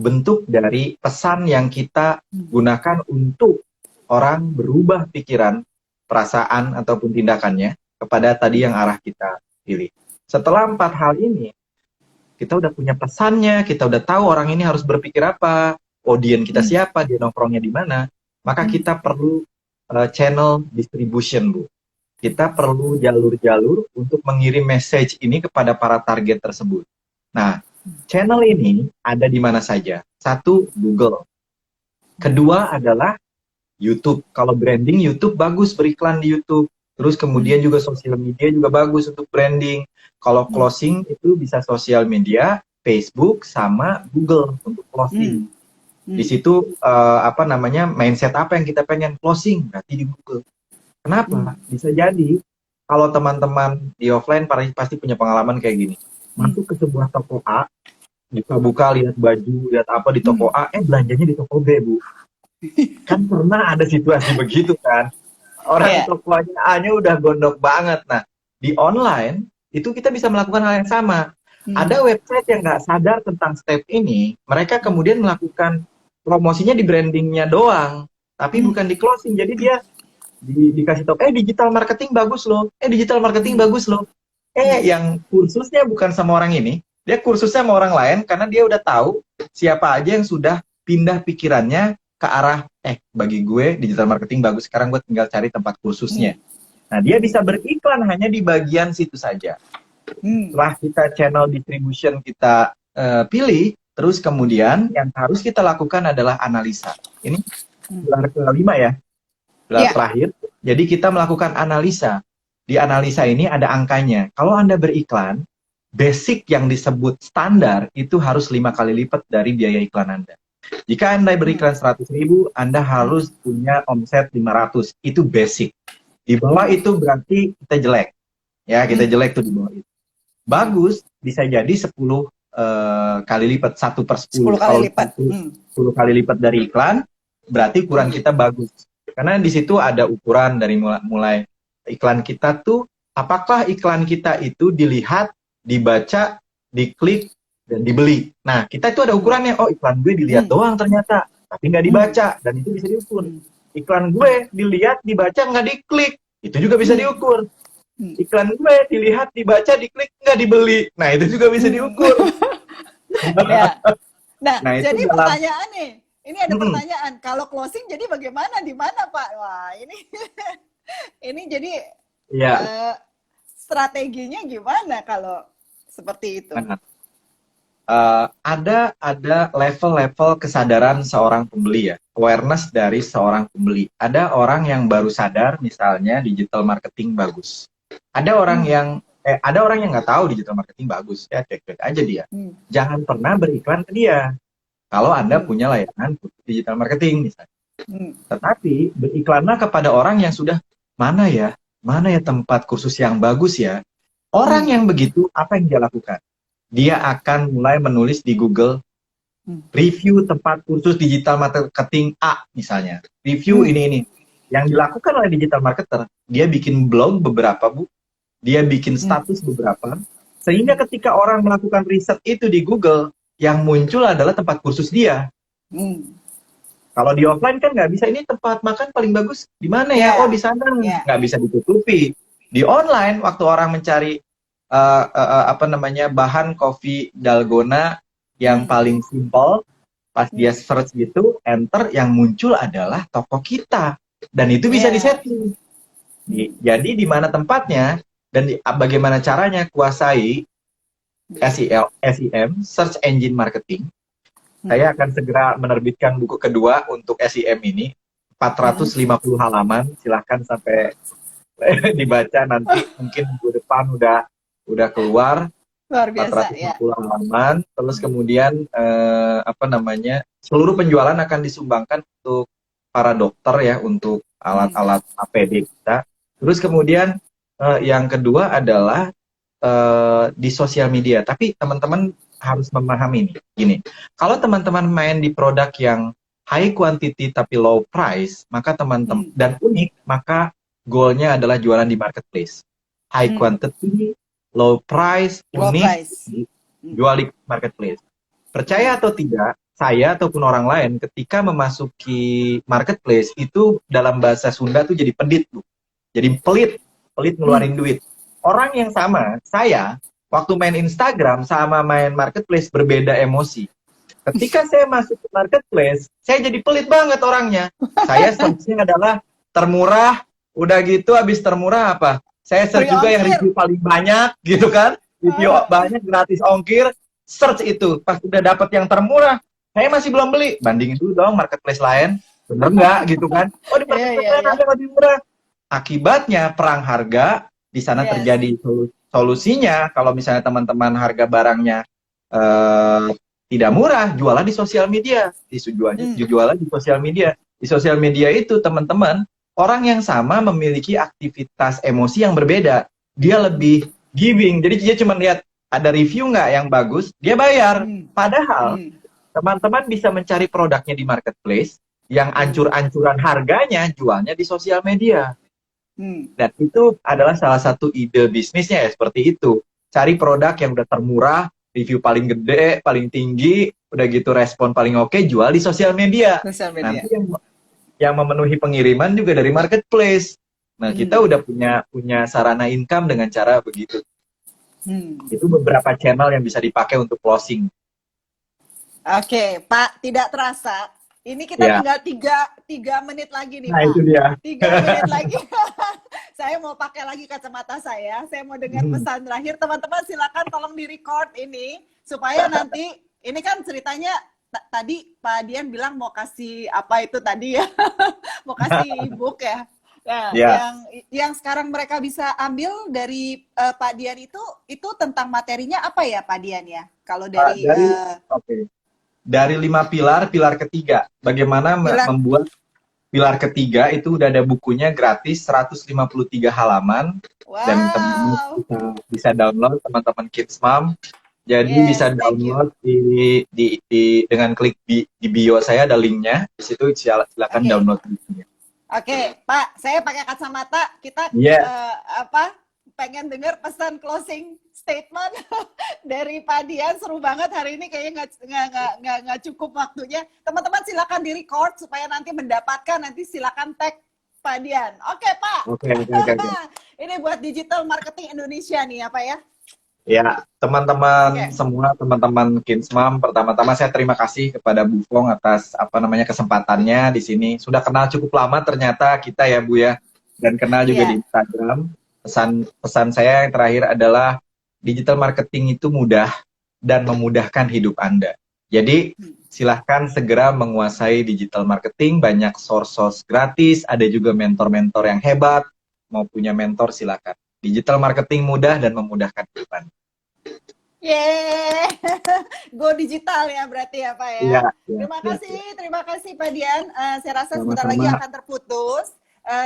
bentuk dari pesan yang kita gunakan untuk orang berubah pikiran, perasaan, ataupun tindakannya kepada tadi yang arah kita pilih. Setelah 4 hal ini, kita udah punya pesannya, kita udah tahu orang ini harus berpikir apa, audiens kita siapa, dia nongkrongnya di mana, maka kita perlu channel distribution, Bu. Kita perlu jalur-jalur untuk mengirim message ini kepada para target tersebut. Nah, channel ini ada di mana saja. 1, Google. Kedua adalah YouTube. Kalau branding, YouTube bagus beriklan di YouTube. Terus kemudian juga sosial media juga bagus untuk branding. Kalau closing itu bisa sosial media, Facebook sama Google untuk closing. Di situ apa namanya, mindset apa yang kita pengen closing berarti di Google. Kenapa? Bisa jadi kalau teman-teman di offline pasti punya pengalaman kayak gini. Masuk ke sebuah toko A, buka-buka lihat baju, lihat apa di toko A, belanjanya di toko B, Bu. Kan pernah ada situasi begitu kan. Orang tokonya A-nya udah gondok banget. Nah, di online itu kita bisa melakukan hal yang sama. Ada website yang nggak sadar tentang step ini, mereka kemudian melakukan promosinya di brandingnya doang, tapi bukan di closing. Jadi dia dikasih tahu, digital marketing bagus loh, digital marketing bagus loh. Yang kursusnya bukan sama orang ini, dia kursusnya sama orang lain karena dia udah tahu siapa aja yang sudah pindah pikirannya ke arah, bagi gue digital marketing bagus, sekarang gue tinggal cari tempat kursusnya. Nah, dia bisa beriklan hanya di bagian situ saja. Setelah kita channel distribution kita pilih, terus kemudian yang harus kita lakukan adalah analisa. Ini pilar kelima ya, pilar terakhir. Jadi kita melakukan analisa. Di analisa ini ada angkanya. Kalau Anda beriklan, basic yang disebut standar itu harus 5 kali lipat dari biaya iklan Anda. Jika Anda beriklan 100.000, Anda harus punya omset 500. Itu basic. Di bawah itu berarti kita jelek. Ya, kita jelek tuh di bawah itu. Bagus, bisa jadi 10 kali lipat, 1/10. 10 kali lipat. 10 kali lipat dari iklan, berarti ukuran kita bagus. Karena di situ ada ukuran dari mulai iklan kita tuh, apakah iklan kita itu dilihat, dibaca, diklik, dan dibeli. Nah, kita itu ada ukurannya. Oh, iklan gue dilihat doang ternyata, tapi nggak dibaca, dan itu bisa diukur. Iklan gue dilihat, dibaca, nggak diklik, itu juga bisa diukur. Iklan gue dilihat, dibaca, diklik, nggak dibeli. Nah, itu juga bisa diukur. Nah, jadi pertanyaan nih, ini ada pertanyaan. Kalau closing jadi bagaimana, di mana Pak? Wah, ini jadi strateginya gimana kalau seperti itu? Ada level-level kesadaran seorang pembeli ya, awareness dari seorang pembeli. Ada orang yang baru sadar, misalnya digital marketing bagus. Ada orang yang nggak tahu digital marketing bagus, ya cek-cek aja dia. Jangan pernah beriklan ke dia. Kalau Anda punya layanan digital marketing misalnya. Tetapi beriklanlah kepada orang yang sudah mana ya tempat kursus yang bagus ya. Orang yang begitu, apa yang dia lakukan? Dia akan mulai menulis di Google review tempat kursus digital marketing A misalnya. Review ini. Yang dilakukan oleh digital marketer, dia bikin blog beberapa, Bu. Dia bikin status beberapa. Sehingga ketika orang melakukan riset itu di Google, yang muncul adalah tempat kursus dia. Kalau di offline kan nggak bisa, ini tempat makan paling bagus di mana ya? Oh, di sana. Nggak bisa ditutupi. Di online, waktu orang mencari bahan kopi dalgona yang paling simple, pas dia search gitu, enter, yang muncul adalah toko kita. Dan itu bisa disetting. Jadi di mana tempatnya dan bagaimana caranya kuasai SEM, Search Engine Marketing. Saya akan segera menerbitkan buku kedua untuk SEM ini, 450 halaman. Silahkan sampai dibaca nanti, mungkin minggu depan udah keluar. Luar biasa 450 halaman. Terus kemudian seluruh penjualan akan disumbangkan untuk para dokter ya, untuk alat-alat APD kita. Terus kemudian yang kedua adalah di sosial media. Tapi teman-teman harus memahami gini. Kalau teman-teman main di produk yang high quantity tapi low price, maka teman-teman dan unik, maka goalnya adalah jualan di marketplace. High quantity, low price, unik, jual di marketplace. Percaya atau tidak, saya ataupun orang lain ketika memasuki marketplace itu dalam bahasa Sunda tuh jadi pedit, Bu. Jadi pelit ngeluarin duit. Orang yang sama, saya waktu main Instagram sama main marketplace berbeda emosi. Ketika saya masuk ke marketplace, saya jadi pelit banget orangnya. Saya search-nya adalah termurah, udah gitu habis termurah apa? Saya search juga yang review paling banyak gitu kan. Review banyak, gratis ongkir, search itu. Pas udah dapet yang termurah, saya masih belum beli. Bandingin dulu dong marketplace lain. bener nggak gitu kan? Oh di Iya, marketplace iya, lain iya. ada lebih murah. Akibatnya perang harga di sana Yes. terjadi. Solusinya kalau misalnya teman-teman harga barangnya eh, tidak murah, jualan di sosial media. Hmm. Jualan di sosial media. Di sosial media itu teman-teman, orang yang sama memiliki aktivitas emosi yang berbeda. Dia lebih giving. Jadi dia cuma lihat ada review nggak yang bagus, dia bayar. Hmm. Padahal Hmm. teman-teman bisa mencari produknya di marketplace yang Hmm. ancur-ancuran harganya jualnya di sosial media. Hmm. Dan itu adalah salah satu ide bisnisnya ya seperti itu. Cari produk yang udah termurah, review paling gede, paling tinggi, udah gitu respon paling oke, jual di sosial media. Sosial media. Nanti yang memenuhi pengiriman juga dari marketplace. Nah, kita Hmm. udah punya sarana income dengan cara begitu. Hmm. Itu beberapa channel yang bisa dipakai untuk closing. Oke, Pak, tidak terasa. Ini kita Ya, tinggal tiga menit lagi nih, nah Pak. itu dia. 3 menit lagi. Saya mau pakai lagi kacamata saya. Saya mau dengar Hmm. pesan terakhir. Teman-teman silakan tolong di-record ini. Supaya nanti, ini kan ceritanya, tadi Pak Dian bilang mau kasih apa itu tadi ya. Mau kasih e-book ya. Nah, Ya, yang sekarang mereka bisa ambil dari Pak Dian itu tentang materinya apa ya Pak Dian ya? Kalau dari dari oke. Dari 5 pilar, pilar ketiga, bagaimana pilar. membuat pilar ketiga itu udah ada bukunya gratis 153 halaman dan teman-teman Wow. bisa download teman-teman Kids Mom. Jadi bisa Yes, thank you. download dengan klik di bio saya ada linknya. Di situ silakan Oke. download bukunya. Oke, Pak, saya pakai kacamata. Kita Yes, pengen dengar pesan closing statement dari Pak Dian. Seru banget hari ini, kayaknya nggak cukup waktunya. Teman-teman silakan di record supaya nanti mendapatkan, nanti silakan tag Pak Dian. Oke, Pak. oke, oke. Ini buat digital marketing Indonesia nih, apa ya? Ya, teman-teman Oke. semua, teman-teman Kinsmam, pertama-tama saya terima kasih kepada Bu Fong atas kesempatannya di sini. Sudah kenal cukup lama ternyata kita ya Bu ya, dan kenal juga Iya. di Instagram. Pesan saya yang terakhir adalah digital marketing itu mudah dan memudahkan hidup Anda. Jadi silahkan segera menguasai digital marketing, banyak source gratis, ada juga mentor-mentor yang hebat. Mau punya mentor silahkan. Digital marketing mudah dan memudahkan kehidupan. Yeay, go digital ya berarti ya Pak ya. Iya, iya, iya. Terima kasih Pak Dian. Saya rasa sebentar lagi Sama-sama. akan terputus.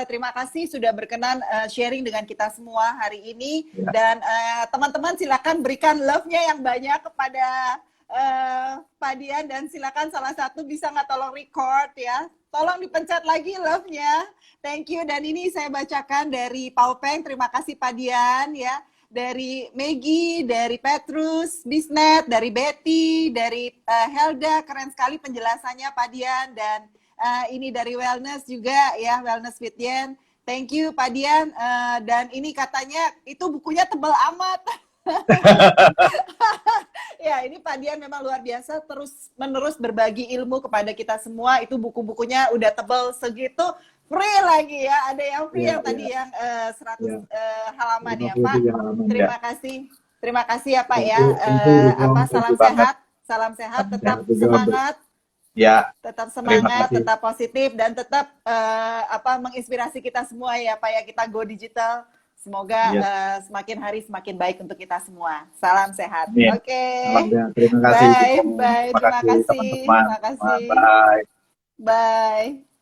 Terima kasih sudah berkenan sharing dengan kita semua hari ini. Ya. Dan teman-teman silakan berikan love-nya yang banyak kepada Pak Dian. Dan silakan salah satu bisa nggak tolong record ya. Tolong dipencet lagi love-nya. Thank you. Dan ini saya bacakan dari Paupeng. Terima kasih Pak Dian ya. Dari Maggie, dari Petrus, Bisnet, dari Betty, dari Helda, keren sekali penjelasannya Pak Dian, dan ini dari Wellness juga ya, Wellness with Dian. Thank you Pak Dian, dan ini katanya itu bukunya tebal amat. Ya, ini Pak Dian memang luar biasa, terus menerus berbagi ilmu kepada kita semua. Itu buku-bukunya udah tebal segitu, free lagi ya. Ada yang free yang tadi yang 100 halaman ya Pak. Terima kasih ya Pak ya. Salam sehat, tetap semangat. Ya, Tetap semangat, tetap positif, dan tetap menginspirasi kita semua ya Pak ya, kita go digital. Semoga semakin hari semakin baik untuk kita semua. Salam sehat. Oke. Terima kasih. Bye. Terima kasih. Bye. Bye.